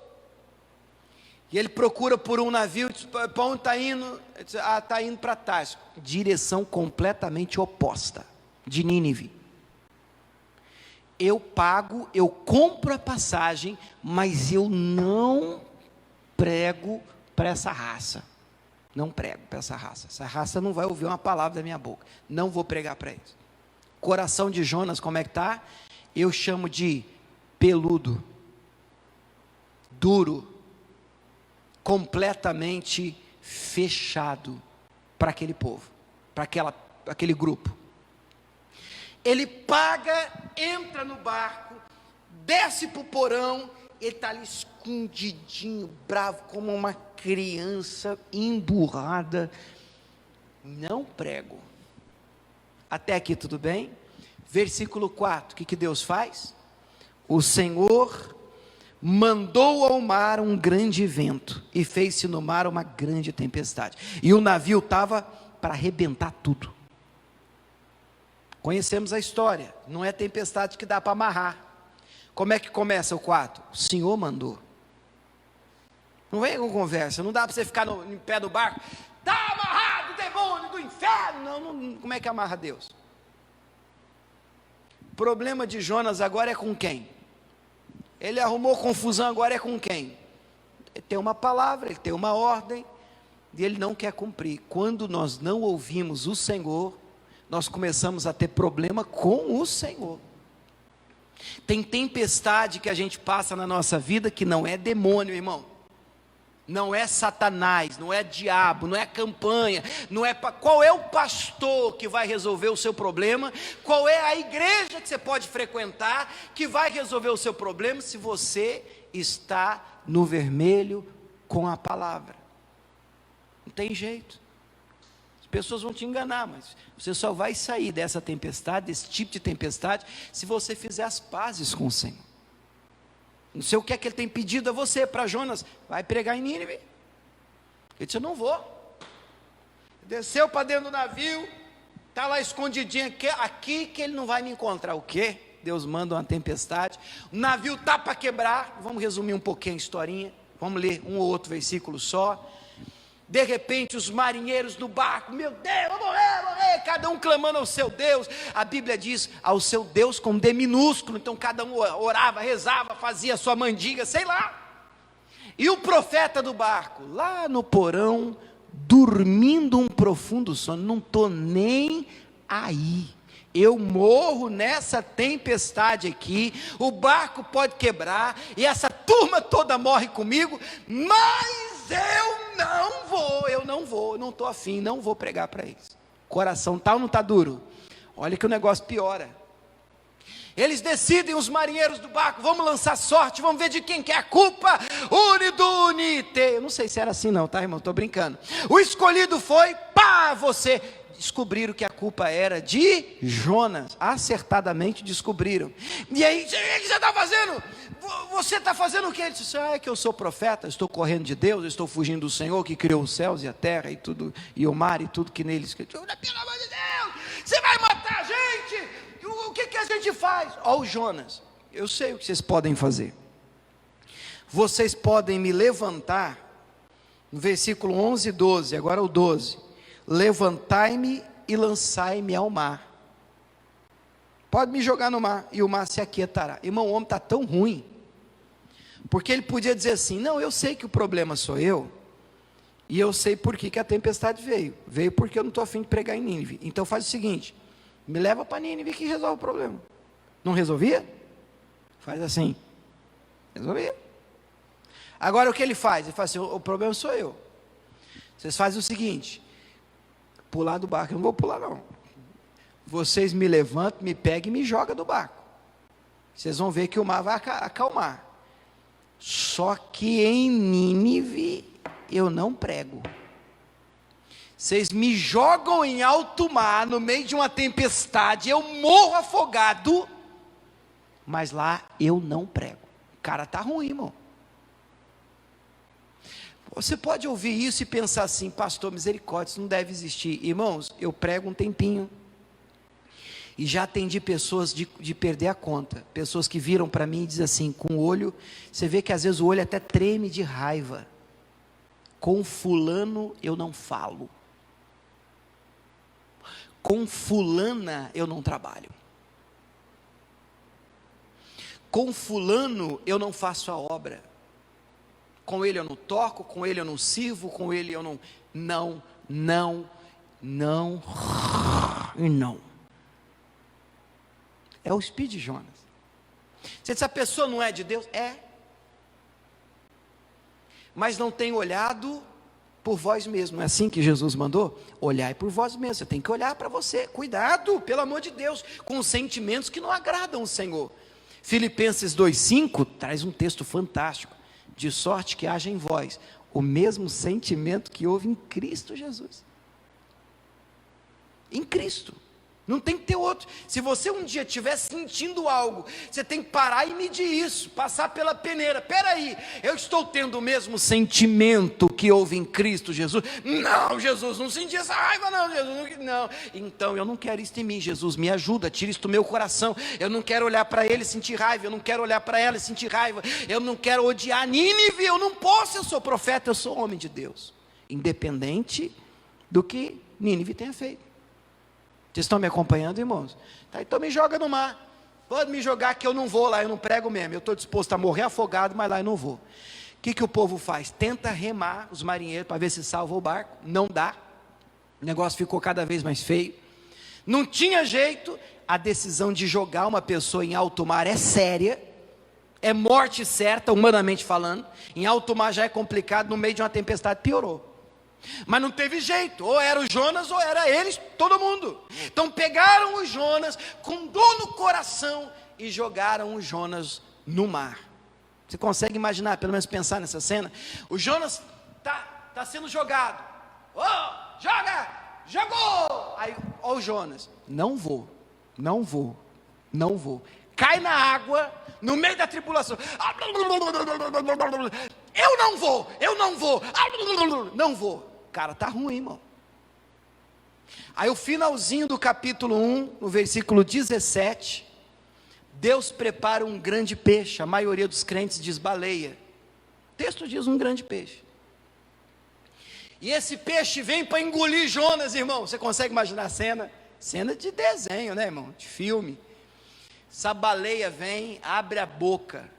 e ele procura por um navio, diz: para onde está indo? Está indo para Tarso, direção completamente oposta, de Nínive. Eu pago, eu compro a passagem, mas eu não prego para essa raça. Não prego para essa raça não vai ouvir uma palavra da minha boca, não vou pregar para eles. Coração de Jonas, como é que está? Eu chamo de peludo, duro, completamente fechado para aquele povo, para aquele grupo. Ele paga, entra no barco, desce para o porão, ele está ali escondidinho, bravo, como uma criança emburrada. Não prego. Até aqui tudo bem? Versículo 4, o que Deus faz? O Senhor mandou ao mar um grande vento, e fez-se no mar uma grande tempestade, e o navio estava para arrebentar tudo. Conhecemos a história, não é tempestade que dá para amarrar. Como é que começa o 4? O Senhor mandou. Não vem com conversa, não dá para você ficar no pé do barco: está amarrado, demônio do inferno. Não, como é que amarra Deus? O problema de Jonas agora é com quem? Ele arrumou confusão, agora é com quem? Ele tem uma palavra, ele tem uma ordem, e ele não quer cumprir. Quando nós não ouvimos o Senhor, nós começamos a ter problema com o Senhor. Tem tempestade que a gente passa na nossa vida que não é demônio, irmão. Não é Satanás, não é diabo, não é campanha, não é qual é o pastor que vai resolver o seu problema, qual é a igreja que você pode frequentar que vai resolver o seu problema, se você está no vermelho com a palavra. Não tem jeito. As pessoas vão te enganar, mas você só vai sair dessa tempestade, desse tipo de tempestade, se você fizer as pazes com o Senhor. Não sei o que é que ele tem pedido a você. Para Jonas: vai pregar em Nínive. Ele disse: eu não vou. Desceu para dentro do navio, está lá escondidinho, aqui que ele não vai me encontrar. O quê? Deus manda uma tempestade, o navio está para quebrar. Vamos resumir um pouquinho a historinha, vamos ler um ou outro versículo só. De repente os marinheiros no barco: meu Deus, vou morrer, cada um clamando ao seu Deus. A Bíblia diz ao seu Deus com D minúsculo, então cada um orava, rezava, fazia a sua mandiga, sei lá. E o profeta do barco, lá no porão, dormindo um profundo sono: não estou nem aí, eu morro nessa tempestade aqui, o barco pode quebrar, e essa turma toda morre comigo, mas eu não vou, não estou afim, não vou pregar para eles. coração tá ou não está duro? Olha que o negócio piora. Eles decidem, os marinheiros do barco, vamos lançar sorte, vamos ver de quem que é a culpa. Unidunite. Eu não sei se era assim não, tá, irmão? Estou brincando. O escolhido foi, pá, você. Descobriram que a culpa era de Jonas. Acertadamente descobriram. E aí, o que você está fazendo? Você está fazendo o quê? Ele disse, é que eu sou profeta, estou correndo de Deus, estou fugindo do Senhor que criou os céus e a terra e tudo, e o mar e tudo que neles. Pelo amor de Deus, você vai matar a gente? O que a gente faz? Ó, o Jonas, eu sei o que vocês podem fazer. Vocês podem me levantar, no versículo 11 e 12, agora o 12. Levantai-me e lançai-me ao mar. Pode me jogar no mar, e o mar se aquietará. Irmão, o homem está tão ruim, porque ele podia dizer assim, não, eu sei que o problema sou eu, e eu sei por que a tempestade veio. Veio porque eu não estou a fim de pregar em Nínive. Então faz o seguinte, me leva para Nínive que resolve o problema. Não resolvia? Faz assim, resolvia. Agora o que ele faz? Ele faz assim, o problema sou eu. Vocês fazem o seguinte, pular do barco, eu não vou pular não. Vocês me levantam, me pegam e me jogam do barco. Vocês vão ver que o mar vai acalmar. Só que em Nínive eu não prego. Vocês me jogam em alto mar, no meio de uma tempestade, eu morro afogado, mas lá eu não prego. O cara está ruim, irmão. Você pode ouvir isso e pensar assim, pastor, misericórdia, isso não deve existir. Irmãos, eu prego um tempinho, e já atendi pessoas de perder a conta, pessoas que viram para mim e dizem assim, com o olho, você vê que às vezes o olho até treme de raiva, com fulano eu não falo, com fulana eu não trabalho, com fulano eu não faço a obra, com ele eu não toco, com ele eu não sirvo, com ele eu não, não, e não. É o espírito de Jonas. Você diz, a pessoa não é de Deus? É. Mas não tem olhado por vós mesmo. Não é assim que Jesus mandou? Olhai por vós mesmo. Você tem que olhar para você. Cuidado, pelo amor de Deus, com os sentimentos que não agradam o Senhor. Filipenses 2,5 traz um texto fantástico. De sorte que haja em vós o mesmo sentimento que houve em Cristo Jesus. Em Cristo. Não tem que ter outro. Se você um dia estiver sentindo algo, você tem que parar e medir isso, passar pela peneira. Espera aí, eu estou tendo o mesmo sentimento que houve em Cristo Jesus? Não, Jesus, não senti essa raiva não, Jesus, não. Então eu não quero isso em mim, Jesus, me ajuda, tira isso do meu coração. Eu não quero olhar para ele e sentir raiva, eu não quero olhar para ela e sentir raiva, eu não quero odiar Nínive, eu não posso, eu sou profeta, eu sou homem de Deus, independente do que Nínive tenha feito. Vocês estão me acompanhando, irmãos? Tá, então me joga no mar. Pode me jogar que eu não vou lá, eu não prego mesmo. Eu estou disposto a morrer afogado, mas lá eu não vou. O que o povo faz? Tenta remar os marinheiros para ver se salva o barco. Não dá. O negócio ficou cada vez mais feio. Não tinha jeito. A decisão de jogar uma pessoa em alto mar é séria. É morte certa, humanamente falando. Em alto mar já é complicado, no meio de uma tempestade piorou. Mas não teve jeito, ou era o Jonas ou era eles, todo mundo. Então pegaram o Jonas com dor no coração e jogaram o Jonas no mar. Você consegue imaginar, pelo menos pensar nessa cena? O Jonas tá sendo jogado. Oh, joga, jogou. Aí, ó o Jonas, não vou. Cai na água, no meio da tribulação. Eu não vou. Cara, tá ruim, irmão. Aí o finalzinho do capítulo 1, no versículo 17, Deus prepara um grande peixe. A maioria dos crentes diz baleia. O texto diz um grande peixe. E esse peixe vem para engolir Jonas, irmão. Você consegue imaginar a cena? Cena de desenho, né, irmão? De filme. Essa baleia vem, abre a boca.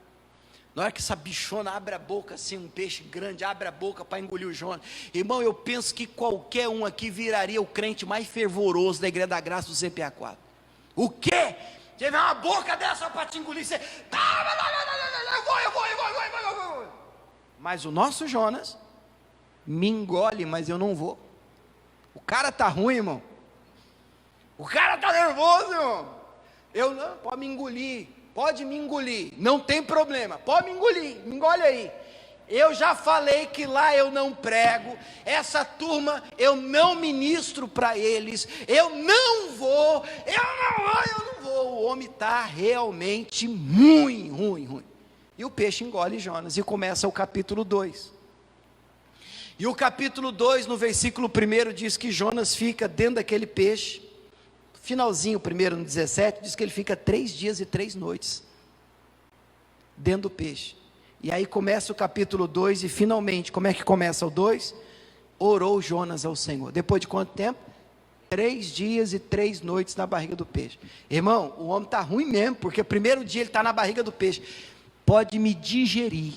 Na hora que essa bichona abre a boca, assim, um peixe grande, abre a boca para engolir o Jonas. Irmão, eu penso que qualquer um aqui viraria o crente mais fervoroso da Igreja da Graça do CPA4. O quê? Você vê uma boca dessa para te engolir, você... Eu vou. Mas o nosso Jonas me engole, mas eu não vou. O cara tá ruim, irmão. O cara está nervoso, irmão. Eu não, pode me engolir, não tem problema, pode me engolir, me engole aí. Eu já falei que lá eu não prego, essa turma eu não ministro para eles, eu não vou. O homem está realmente ruim. E o peixe engole Jonas, e começa o capítulo 2. E o capítulo 2, no versículo 1, diz que Jonas fica dentro daquele peixe. Finalzinho, primeiro no 17, diz que ele fica 3 dias e 3 noites dentro do peixe. E aí começa o capítulo 2 e finalmente, como é que começa o 2? Orou Jonas ao Senhor. Depois de quanto tempo? 3 dias e 3 noites na barriga do peixe. Irmão, o homem está ruim mesmo, porque o primeiro dia ele está na barriga do peixe. Pode me digerir,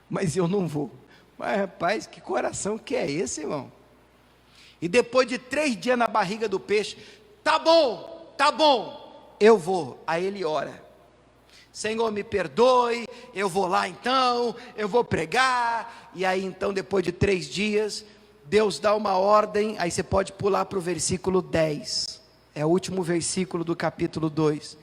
mas eu não vou. Mas rapaz, que coração que é esse, irmão? E depois de 3 dias na barriga do peixe, tá bom, eu vou. Aí ele ora: Senhor, me perdoe, eu vou lá então, eu vou pregar. E aí então, depois de 3 dias, Deus dá uma ordem. Aí você pode pular para o versículo 10, é o último versículo do capítulo 2.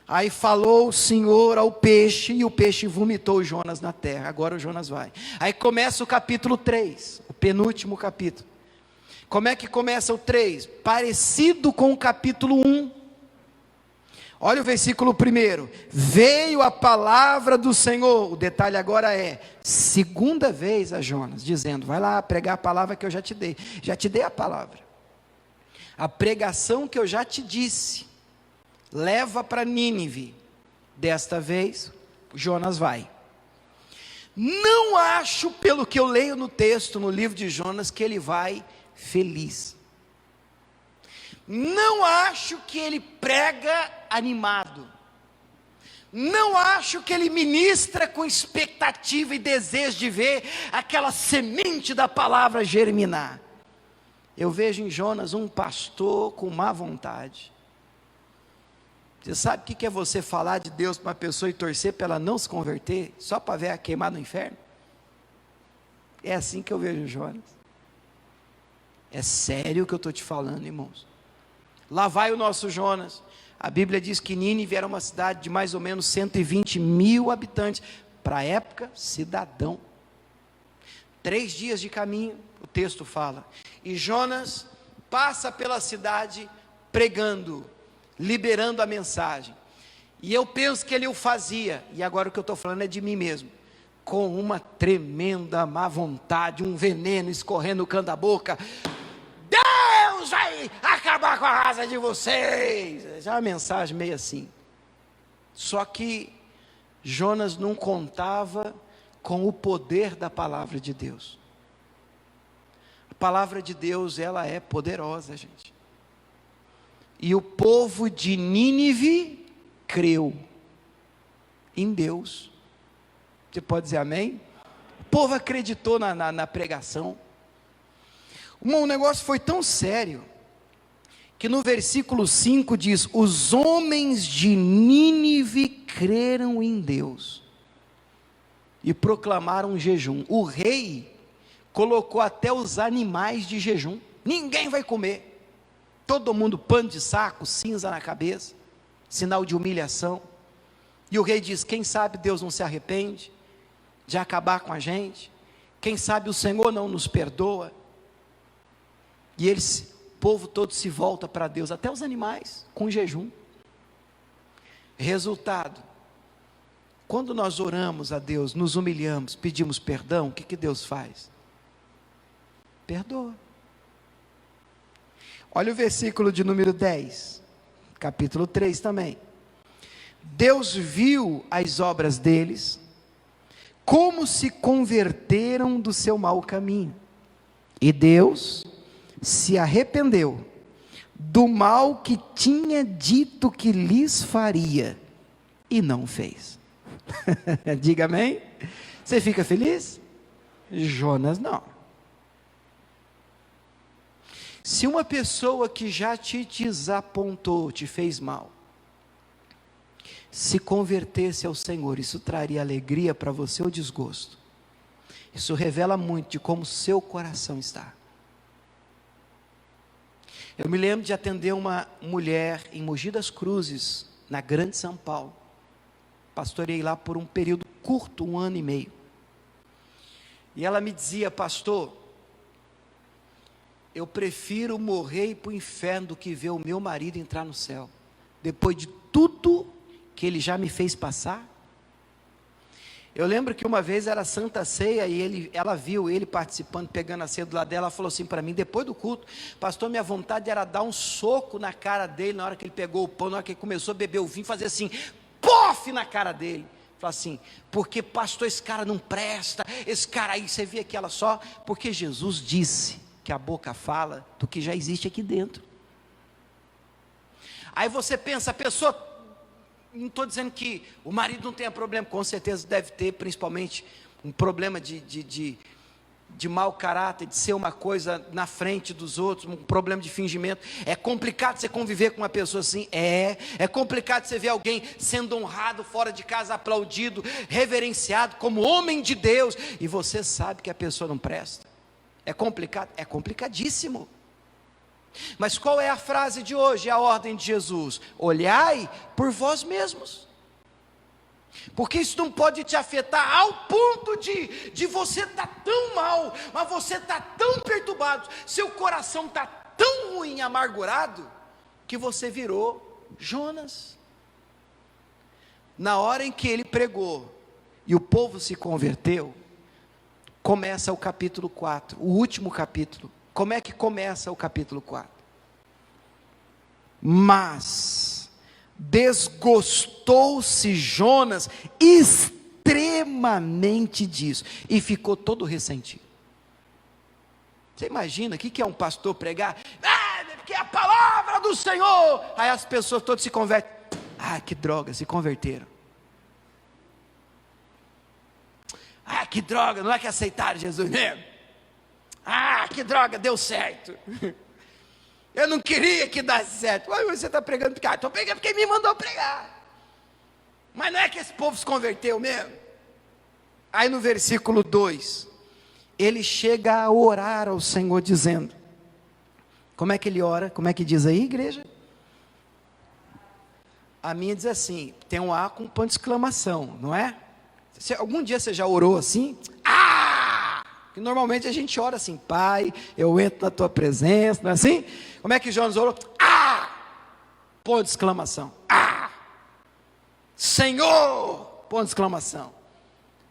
Aí falou o Senhor ao peixe, e o peixe vomitou Jonas na terra. Agora o Jonas vai. Aí começa o capítulo 3, o penúltimo capítulo. Como é que começa o 3? Parecido com o capítulo 1. Olha o versículo 1. Veio a palavra do Senhor. O detalhe agora é, segunda vez a Jonas, dizendo: vai lá pregar a palavra que eu já te dei. Já te dei a palavra. A pregação que eu já te disse, leva para Nínive. Desta vez, Jonas vai. Não acho, pelo que eu leio no texto, no livro de Jonas, que ele vai feliz. Não acho que ele prega animado. Não acho que ele ministra com expectativa e desejo de ver aquela semente da palavra germinar. Eu vejo em Jonas um pastor com má vontade. Você sabe o que é você falar de Deus para uma pessoa e torcer para ela não se converter, só para ver ela queimar no inferno? É assim que eu vejo Jonas. É sério o que eu estou te falando, irmãos. Lá vai o nosso Jonas. A Bíblia diz que Nínive era uma cidade de mais ou menos 120 mil habitantes. Para a época, cidadão. 3 dias de caminho, o texto fala. E Jonas passa pela cidade pregando, liberando a mensagem. E eu penso que ele o fazia, e agora o que eu estou falando é de mim mesmo, com uma tremenda má vontade, um veneno escorrendo no canto da boca. Deus vai acabar com a raça de vocês. Já uma mensagem meio assim. Só que Jonas não contava com o poder da palavra de Deus. A palavra de Deus, ela é poderosa, gente. E o povo de Nínive creu em Deus. Você pode dizer amém? O povo acreditou na pregação. O negócio foi tão sério, que no versículo 5 diz: os homens de Nínive creram em Deus, e proclamaram um jejum. O rei colocou até os animais de jejum. Ninguém vai comer. Todo mundo pano de saco, cinza na cabeça, sinal de humilhação. E o rei diz: quem sabe Deus não se arrepende de acabar com a gente? Quem sabe o Senhor não nos perdoa? E o povo todo se volta para Deus, até os animais, com jejum. Resultado: quando nós oramos a Deus, nos humilhamos, pedimos perdão, o que Deus faz? Perdoa. Olha o versículo de número 10, capítulo 3 também. Deus viu as obras deles, como se converteram do seu mau caminho, e Deus se arrependeu do mal que tinha dito que lhes faria, e não fez. Diga amém. Você fica feliz? Jonas não. Se uma pessoa que já te desapontou, te fez mal, se convertesse ao Senhor, isso traria alegria para você ou desgosto? Isso revela muito de como seu coração está. Eu me lembro de atender uma mulher em Mogi das Cruzes, na Grande São Paulo. Pastorei lá por um período curto, 1 ano e meio. E ela me dizia: pastor, eu prefiro morrer e ir para o inferno do que ver o meu marido entrar no céu, depois de tudo que ele já me fez passar. Eu lembro que uma vez era Santa Ceia e ela viu ele participando, pegando a ceia do lado dela. Ela falou assim para mim, depois do culto: pastor, minha vontade era dar um soco na cara dele, na hora que ele pegou o pão, na hora que ele começou a beber o vinho, fazer assim, pof, na cara dele. Falei assim, porque pastor, esse cara não presta, esse cara aí, você vê aquela só, porque Jesus disse que a boca fala do que já existe aqui dentro. Aí você pensa, a pessoa, não estou dizendo que o marido não tenha problema, com certeza deve ter, principalmente um problema de mau caráter, de ser uma coisa na frente dos outros, um problema de fingimento. É complicado você conviver com uma pessoa assim, é complicado você ver alguém sendo honrado fora de casa, aplaudido, reverenciado como homem de Deus, e você sabe que a pessoa não presta. É complicado, é complicadíssimo. Mas qual é a frase de hoje, a ordem de Jesus? Olhai por vós mesmos, porque isso não pode te afetar ao ponto de você estar tão mal, mas você está tão perturbado, seu coração está tão ruim, amargurado, que você virou Jonas. Na hora em que ele pregou, e o povo se converteu, começa o capítulo 4, o último capítulo. Como é que começa o capítulo 4? Mas desgostou-se Jonas extremamente disso, e ficou todo ressentido. Você imagina, o que é um pastor pregar? Porque é a palavra do Senhor. Aí as pessoas todas se convertem. Que droga, se converteram. Que droga, não é que aceitaram Jesus mesmo? Que droga, deu certo. Eu não queria que desse certo. Mas você está pregando porque estou pregando porque me mandou pregar. Mas não é que esse povo se converteu mesmo? Aí no versículo 2, ele chega a orar ao Senhor dizendo, como é que ele ora? Como é que diz aí, igreja? A minha diz assim, tem um A com ponto de exclamação, não é? Algum dia você já orou assim? Que normalmente a gente ora assim, Pai, eu entro na tua presença, não é assim? Como é que Jonas orou? Ponto de exclamação. Senhor, ponto de exclamação.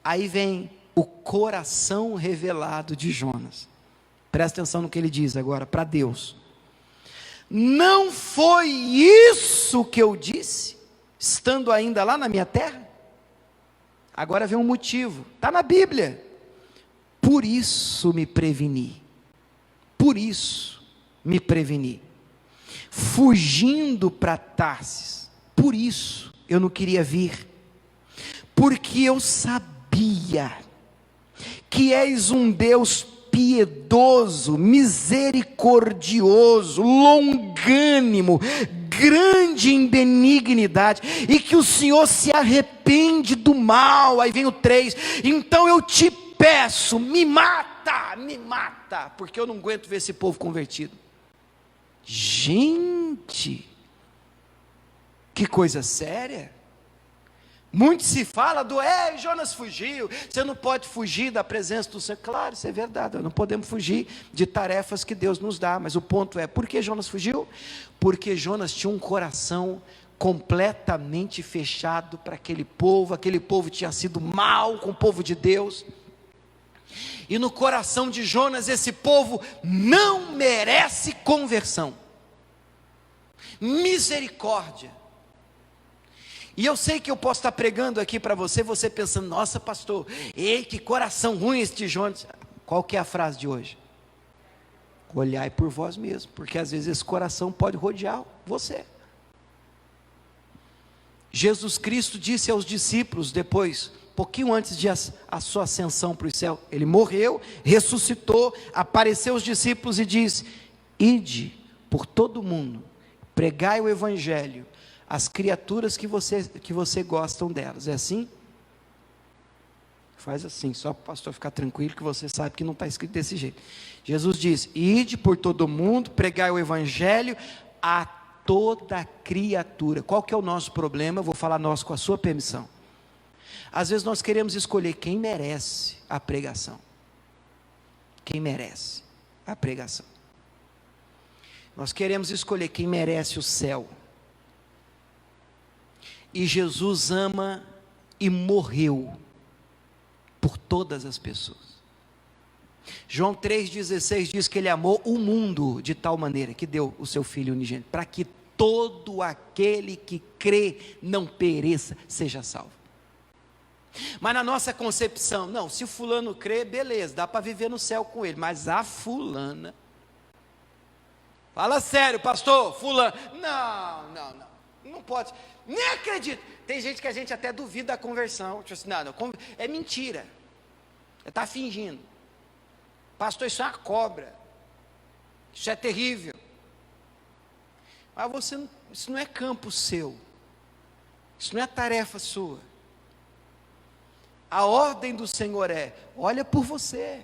Aí vem o coração revelado de Jonas. Presta atenção no que ele diz agora para Deus. Não foi isso que eu disse, estando ainda lá na minha terra? Agora vem um motivo, está na Bíblia. Por isso me preveni, fugindo para Tarsis, por isso eu não queria vir, porque eu sabia que és um Deus piedoso, misericordioso, longânimo, grande em benignidade, e que o Senhor se arrepende do mal. Aí vem o 3, então eu te peço, me mata, porque eu não aguento ver esse povo convertido. Gente, que coisa séria. Muito se fala Jonas fugiu, você não pode fugir da presença do Senhor. Claro, isso é verdade, não podemos fugir de tarefas que Deus nos dá, mas o ponto é, por que Jonas fugiu? Porque Jonas tinha um coração completamente fechado para aquele povo tinha sido mal com o povo de Deus, e no coração de Jonas, esse povo não merece conversão, misericórdia. E eu sei que eu posso estar pregando aqui para você pensando, nossa pastor, que coração ruim esse de Jonas. Qual que é a frase de hoje? Olhai por vós mesmos, porque às vezes esse coração pode rodear você. Jesus Cristo disse aos discípulos depois, pouquinho antes de a sua ascensão para o céu, ele morreu, ressuscitou, apareceu aos discípulos e disse, ide por todo mundo, pregai o evangelho, as criaturas que você gostam delas, é assim? Faz assim, só para o pastor ficar tranquilo, que você sabe que não está escrito desse jeito. Jesus diz: ide por todo mundo, pregai o evangelho a toda criatura. Qual que é o nosso problema? Eu vou falar nós com a sua permissão. Às vezes nós queremos escolher quem merece a pregação. Quem merece a pregação. Nós queremos escolher quem merece o céu. E Jesus ama e morreu por todas as pessoas. João 3,16 diz que ele amou o mundo de tal maneira que deu o seu Filho unigênito, para que todo aquele que crê não pereça, seja salvo. Mas na nossa concepção, não, se o fulano crê, beleza, dá para viver no céu com ele, mas a fulana, fala sério, pastor, fulano, não pode, nem acredito. Tem gente que a gente até duvida da conversão, tipo assim, não, é mentira, está fingindo. Pastor, isso é uma cobra, isso é terrível. Mas isso não é campo seu, isso não é tarefa sua. A ordem do Senhor é: olha por você.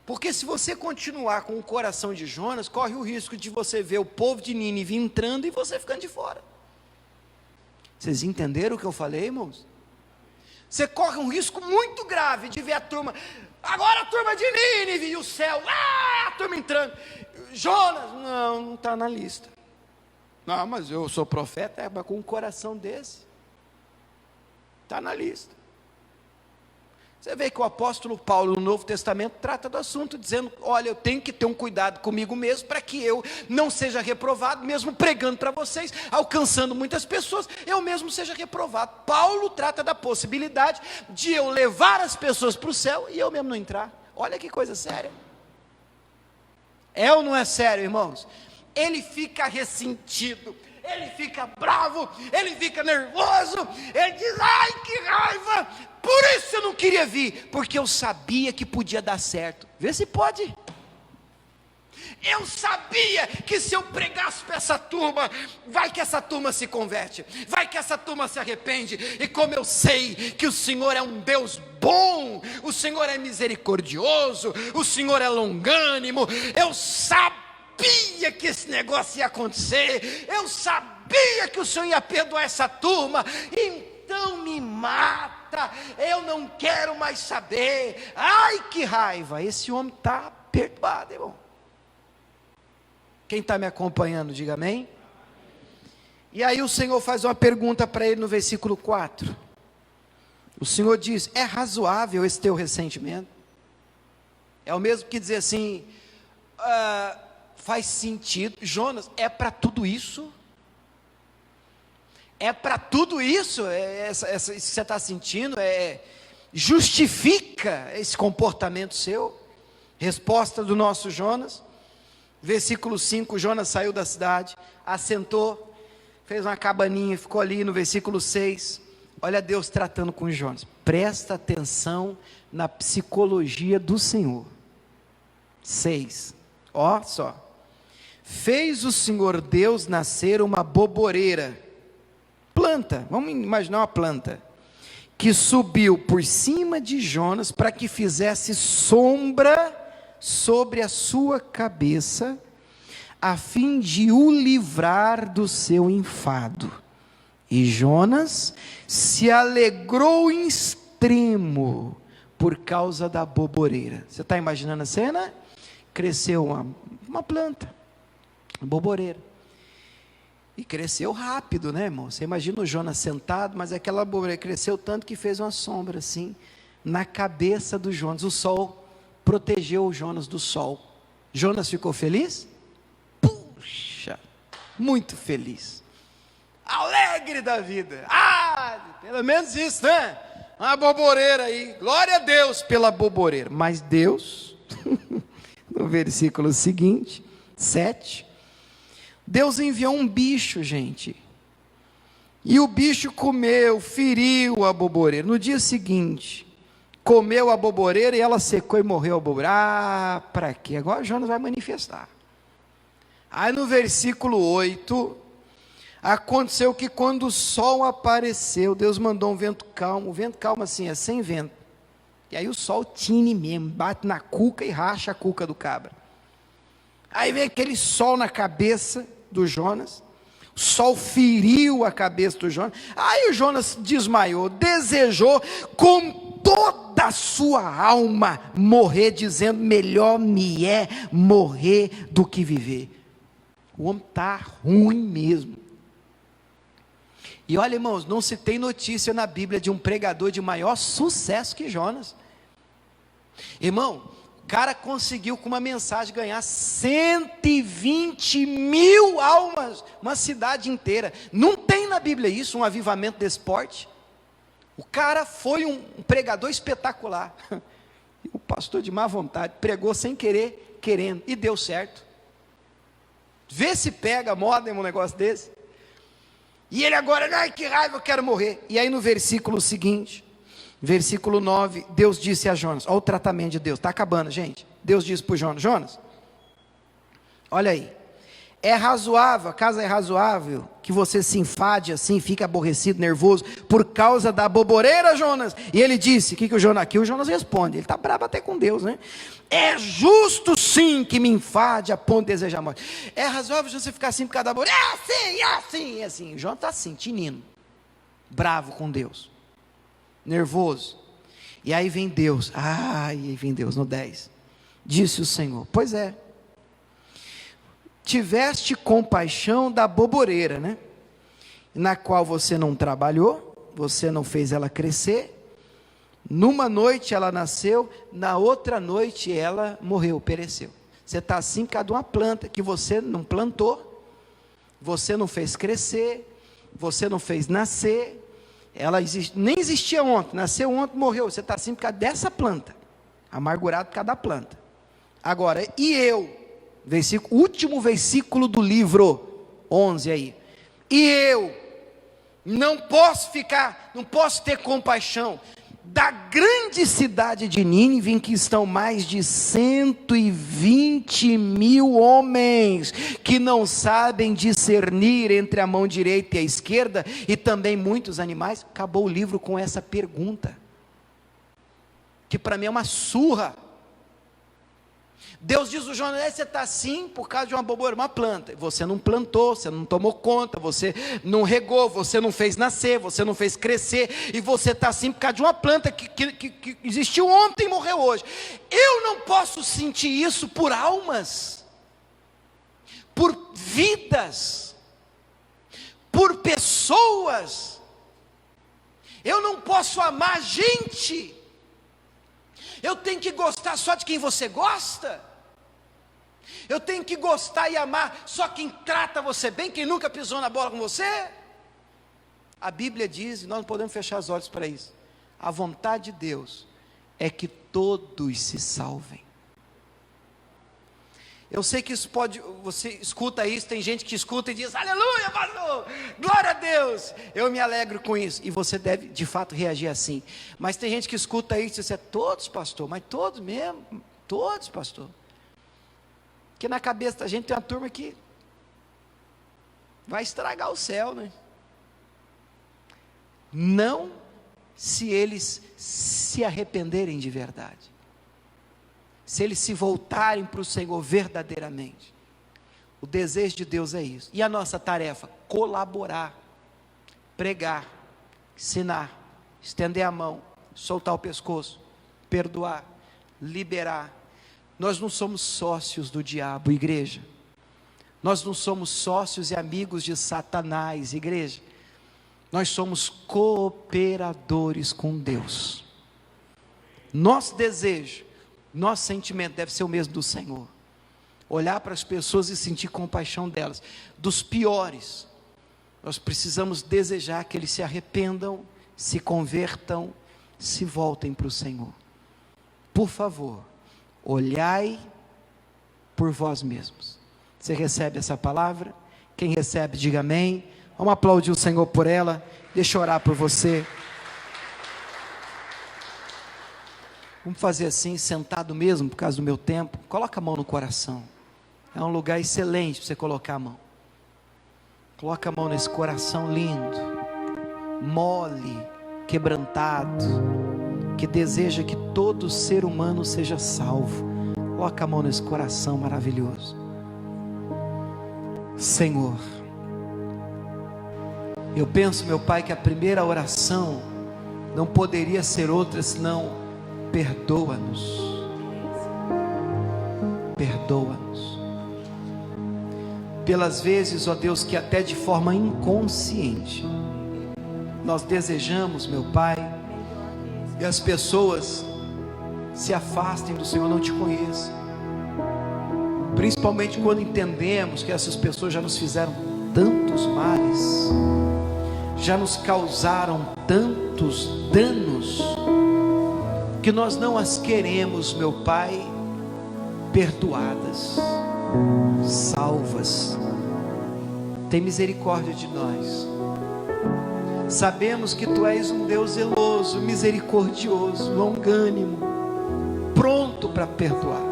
Porque se você continuar com o coração de Jonas, corre o risco de você ver o povo de Nínive entrando e você ficando de fora. Vocês entenderam o que eu falei, irmãos? Você corre um risco muito grave de ver a turma, agora a turma de Nínive e o céu, a turma entrando. Jonas, não está na lista. Não, mas eu sou profeta, mas com um coração desse, está na lista. Você vê que o apóstolo Paulo no Novo Testamento trata do assunto, dizendo: olha, eu tenho que ter um cuidado comigo mesmo, para que eu não seja reprovado, mesmo pregando para vocês, alcançando muitas pessoas, eu mesmo seja reprovado. Paulo trata da possibilidade de eu levar as pessoas para o céu e eu mesmo não entrar. Olha que coisa séria. É ou não é sério, irmãos? Ele fica ressentido, ele fica bravo, ele fica nervoso, ele diz: ai, que raiva, por isso eu não queria vir, porque eu sabia que podia dar certo. Vê se pode. Eu sabia que se eu pregasse para essa turma, vai que essa turma se converte, vai que essa turma se arrepende, e como eu sei que o Senhor é um Deus bom, o Senhor é misericordioso, o Senhor é longânimo, eu sabia que esse negócio ia acontecer, eu sabia que o Senhor ia perdoar essa turma, então me mata, eu não quero mais saber. Ai, que raiva. Esse homem está perturbado, irmão. Quem está me acompanhando, diga amém. E aí o Senhor faz uma pergunta para ele no versículo 4. O Senhor diz: é razoável esse teu ressentimento? É o mesmo que dizer assim, faz sentido. Jonas, é para tudo isso? É para tudo isso? Isso que você está sentindo? Justifica esse comportamento seu? Resposta do nosso Jonas. Versículo 5, Jonas saiu da cidade, assentou, fez uma cabaninha, ficou ali. No versículo 6, olha Deus tratando com Jonas. Presta atenção na psicologia do Senhor. 6, ó só. Fez o Senhor Deus nascer uma boboreira, planta, vamos imaginar uma planta, que subiu por cima de Jonas, para que fizesse sombra sobre a sua cabeça, a fim de o livrar do seu enfado. E Jonas se alegrou em extremo por causa da boboreira. Você está imaginando a cena? Cresceu uma planta, uma boboreira, e cresceu rápido, né, irmão? Você imagina o Jonas sentado, mas aquela boboreira cresceu tanto que fez uma sombra assim na cabeça do Jonas. O sol protegeu o Jonas do sol. Jonas ficou feliz? Puxa, muito feliz, alegre da vida. Pelo menos isso, né? Uma boboreira aí, glória a Deus pela boboreira. Mas Deus, no versículo seguinte, 7, Deus enviou um bicho, gente, e o bicho comeu, feriu a boboreira. No dia seguinte, comeu a boboreira e ela secou e morreu a boboreira. Para quê? Agora Jonas vai manifestar. Aí no versículo 8, Aconteceu que quando o sol apareceu, Deus mandou um vento calmo. O vento calmo assim, é sem vento. E aí o sol tine mesmo, bate na cuca e racha a cuca do cabra. Aí vem aquele sol na cabeça do Jonas. O sol feriu a cabeça do Jonas. Aí o Jonas desmaiou, desejou com toda a sua alma morrer, dizendo: melhor me é morrer do que viver. O homem está ruim mesmo. E olha, irmãos, não se tem notícia na Bíblia de um pregador de maior sucesso que Jonas. Irmão, o cara conseguiu com uma mensagem ganhar 120 mil almas, uma cidade inteira. Não tem na Bíblia isso, um avivamento desse porte. O cara foi um pregador espetacular. O pastor de má vontade pregou sem querer, querendo, e deu certo. Vê se pega moda em um negócio desse. E ele agora, ai que raiva, eu quero morrer. E aí no versículo seguinte, versículo 9, Deus disse a Jonas, olha o tratamento de Deus, está acabando, gente. Deus disse para o Jonas: Jonas, olha aí, é razoável, acaso é razoável que você se enfade assim, fica aborrecido, nervoso, por causa da boboreira, Jonas? E ele disse, que o Jonas, aqui o Jonas responde, ele está bravo até com Deus, né? É justo sim que me enfade a ponto de desejar a morte. É razoável você ficar assim por causa da boboreira? É assim, é assim, é assim. O Jonas está assim, tinindo, bravo com Deus, nervoso. E aí vem Deus, aí vem Deus no 10, disse o Senhor: pois é, tiveste compaixão da boboreira, né? Na qual você não trabalhou, você não fez ela crescer. Numa noite ela nasceu, na outra noite ela morreu, pereceu. Você está assim por causa de uma planta que você não plantou, você não fez crescer, você não fez nascer. Ela nem existia ontem, nasceu ontem, morreu. Você está assim por causa dessa planta, amargurado por causa da planta. Agora, e eu? Último versículo do livro 11 aí. E eu não posso ter compaixão da grande cidade de Nínive, em que estão mais de 120 mil homens, que não sabem discernir entre a mão direita e a esquerda, e também muitos animais. Acabou o livro com essa pergunta, que para mim é uma surra. Deus diz ao Jonas: você está assim por causa de uma bobeira, uma planta. Você não plantou, você não tomou conta, você não regou, você não fez nascer, você não fez crescer, e você está assim por causa de uma planta que existiu ontem e morreu hoje. Eu não posso sentir isso por almas, por vidas, por pessoas. Eu não posso amar gente. Eu tenho que gostar só de quem você gosta. Eu tenho que gostar e amar só quem trata você bem, quem nunca pisou na bola com você. A Bíblia diz, e nós não podemos fechar os olhos para isso, a vontade de Deus é que todos se salvem. Eu sei que isso pode, você escuta isso, tem gente que escuta e diz: aleluia, pastor, glória a Deus, eu me alegro com isso, e você deve de fato reagir assim. Mas tem gente que escuta isso e diz: todos, pastor, mas todos mesmo, todos, pastor. Porque na cabeça da gente tem uma turma que vai estragar o céu, né? Não se eles se arrependerem de verdade, se eles se voltarem para o Senhor verdadeiramente. O desejo de Deus é isso. E a nossa tarefa? Colaborar, pregar, ensinar, estender a mão, soltar o pescoço, perdoar, liberar. Nós não somos sócios do diabo, igreja. Nós não somos sócios e amigos de Satanás, igreja. Nós somos cooperadores com Deus. Nosso desejo, nosso sentimento deve ser o mesmo do Senhor. Olhar para as pessoas e sentir compaixão delas. Dos piores, nós precisamos desejar que eles se arrependam, se convertam, se voltem para o Senhor. Por favor, olhai por vós mesmos. Você recebe essa palavra? Quem recebe, diga amém. Vamos aplaudir o Senhor por ela. Deixa eu orar por você. Vamos fazer assim, sentado mesmo, por causa do meu tempo. Coloca a mão no coração. É um lugar excelente para você colocar a mão. Coloca a mão nesse coração lindo, mole, quebrantado, que deseja que todo ser humano seja salvo. Coloca a mão nesse coração maravilhoso. Senhor, eu penso, meu Pai, que a primeira oração não poderia ser outra senão: perdoa-nos. Perdoa-nos pelas vezes, ó Deus, que até de forma inconsciente nós desejamos, meu Pai, e as pessoas se afastem do Senhor, não te conheçam, principalmente quando entendemos que essas pessoas já nos fizeram tantos males, já nos causaram tantos danos, que nós não as queremos, meu Pai, perdoadas, salvas. Tem misericórdia de nós. Sabemos que Tu és um Deus zeloso, misericordioso, longânimo, pronto para perdoar.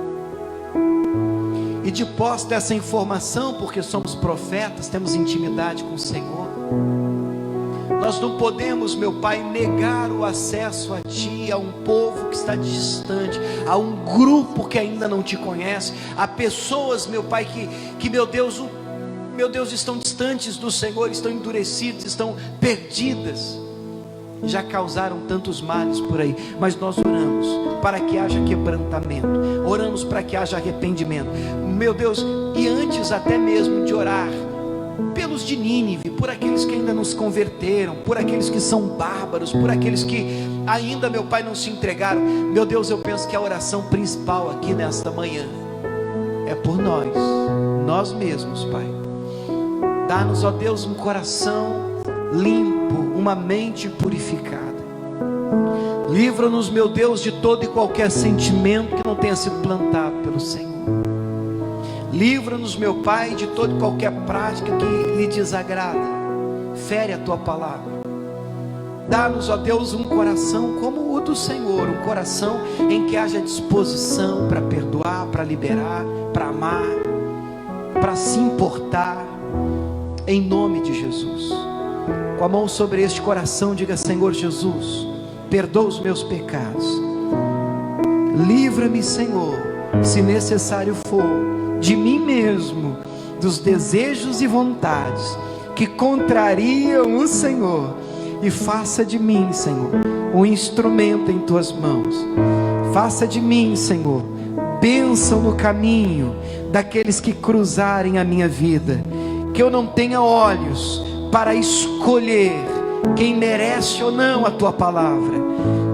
E de posse dessa informação, porque somos profetas, temos intimidade com o Senhor, nós não podemos, meu Pai, negar o acesso a Ti, a um povo que está distante, a um grupo que ainda não Te conhece, a pessoas, meu Pai, que meu Deus, estão distantes do Senhor, estão endurecidas, estão perdidas, já causaram tantos males por aí. Mas nós oramos para que haja quebrantamento, oramos para que haja arrependimento, meu Deus. E antes até mesmo de orar pelos de Nínive, por aqueles que ainda não se converteram, por aqueles que são bárbaros, por aqueles que ainda, meu Pai, não se entregaram, meu Deus, eu penso que a oração principal aqui nesta manhã é por nós mesmos, Pai. Dá-nos, ó Deus, um coração limpo, uma mente purificada. Livra-nos, meu Deus, de todo e qualquer sentimento que não tenha sido plantado pelo Senhor. Livra-nos, meu Pai, de toda e qualquer prática que lhe desagrada, fere a Tua palavra. Dá-nos, ó Deus, um coração como o do Senhor, um coração em que haja disposição para perdoar, para liberar, para amar, para se importar, em nome de Jesus. Com a mão sobre este coração, diga: Senhor Jesus, perdoa os meus pecados, livra-me, Senhor, se necessário for, de mim mesmo, dos desejos e vontades que contrariam o Senhor, e faça de mim, Senhor, um instrumento em Tuas mãos. Faça de mim, Senhor, bênção no caminho daqueles que cruzarem a minha vida, que eu não tenha olhos para escolher quem merece ou não a Tua palavra,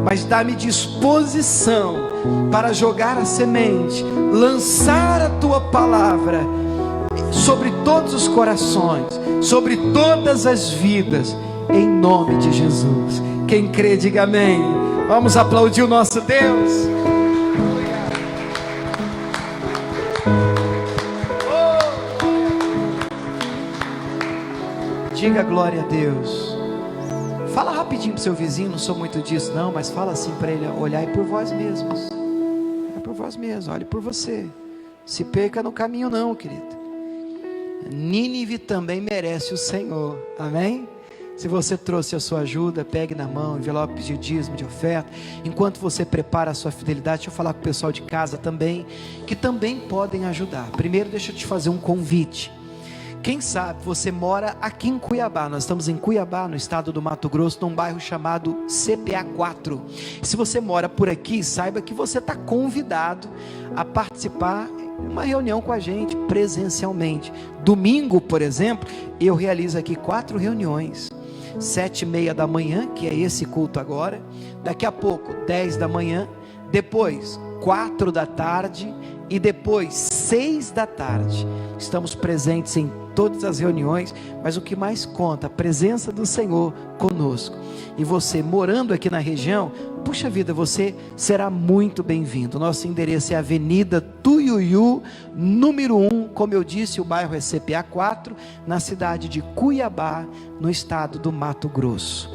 mas dá-me disposição para jogar a semente, lançar a Tua palavra sobre todos os corações, sobre todas as vidas, em nome de Jesus. Quem crê, diga amém. Vamos aplaudir o nosso Deus. Diga glória a Deus. Fala rapidinho para o seu vizinho, não sou muito disso não, mas fala assim para ele: olhai por vós mesmos. É por vós mesmos, olhe por você. Se perca no caminho não, querido. Nínive também merece o Senhor, amém? Se você trouxe a sua ajuda, pegue na mão, envelope de dízimo, de oferta. Enquanto você prepara a sua fidelidade, deixa eu falar com o pessoal de casa também, que também podem ajudar. Primeiro, deixa eu te fazer um convite. Quem sabe você mora aqui em Cuiabá. Nós estamos em Cuiabá, no estado do Mato Grosso, num bairro chamado CPA 4. Se você mora por aqui, saiba que você está convidado a participar de uma reunião com a gente presencialmente. Domingo, por exemplo, eu realizo aqui 4 reuniões. 7h30 da manhã, que é esse culto agora. Daqui a pouco 10 da manhã. Depois 4 da tarde. E depois 6 da tarde. Estamos presentes em todas as reuniões, mas o que mais conta, a presença do Senhor conosco. E você morando aqui na região, puxa vida, você será muito bem-vindo. Nosso endereço é Avenida Tuiuiu, número 1, como eu disse, o bairro é CPA 4, na cidade de Cuiabá, no estado do Mato Grosso.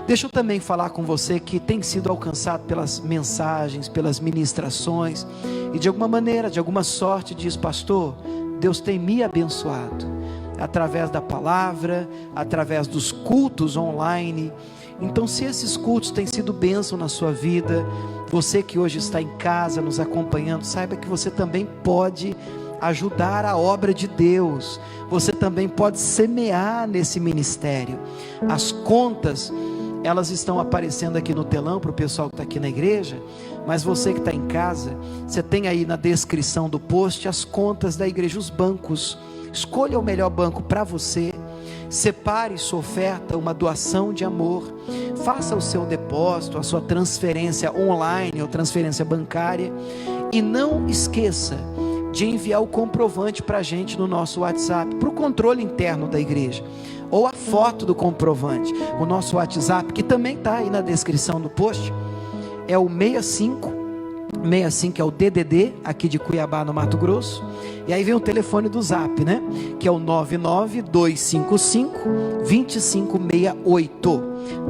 Deixa eu também falar com você que tem sido alcançado pelas mensagens, pelas ministrações, e de alguma maneira, de alguma sorte diz: pastor, Deus tem me abençoado. através da palavra, através dos cultos online. Então, se esses cultos têm sido bênção na sua vida, você que hoje está em casa nos acompanhando, saiba que você também pode ajudar a obra de Deus, você também pode semear nesse ministério. As contas, elas estão aparecendo aqui no telão para o pessoal que está aqui na igreja, mas você que está em casa, você tem aí na descrição do post as contas da igreja, os bancos. Escolha o melhor banco para você, separe sua oferta, uma doação de amor, faça o seu depósito, a sua transferência online ou transferência bancária, e não esqueça de enviar o comprovante para a gente no nosso WhatsApp, para o controle interno da igreja, ou a foto do comprovante. O nosso WhatsApp, que também está aí na descrição do post, é o 65 é o DDD aqui de Cuiabá, no Mato Grosso, e aí vem o telefone do Zap, né, que é o 99255-2568,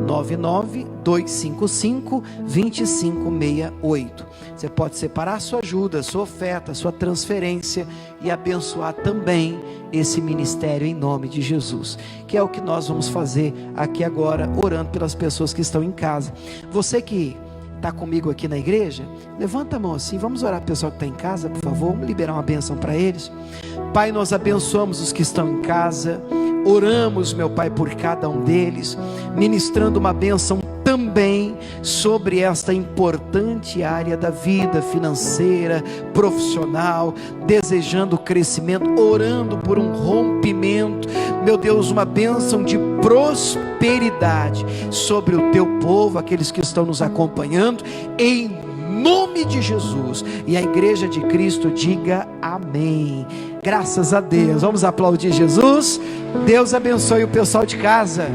99255-2568. Você pode separar a sua ajuda, a sua oferta, a sua transferência e abençoar também esse ministério em nome de Jesus, que é o que nós vamos fazer aqui agora, orando pelas pessoas que estão em casa. Você que está comigo aqui na igreja, levanta a mão assim, vamos orar pelo pessoal que está em casa, por favor, vamos liberar uma bênção para eles. Pai, nós abençoamos os que estão em casa, oramos, meu Pai, por cada um deles, ministrando uma bênção também sobre esta importante área da vida financeira, profissional, desejando crescimento, orando por um rompimento, meu Deus, uma bênção de prosperidade sobre o teu povo, aqueles que estão nos acompanhando, em nome de Jesus. E a igreja de Cristo diga amém. Graças a Deus. Vamos aplaudir Jesus. Deus abençoe o pessoal de casa.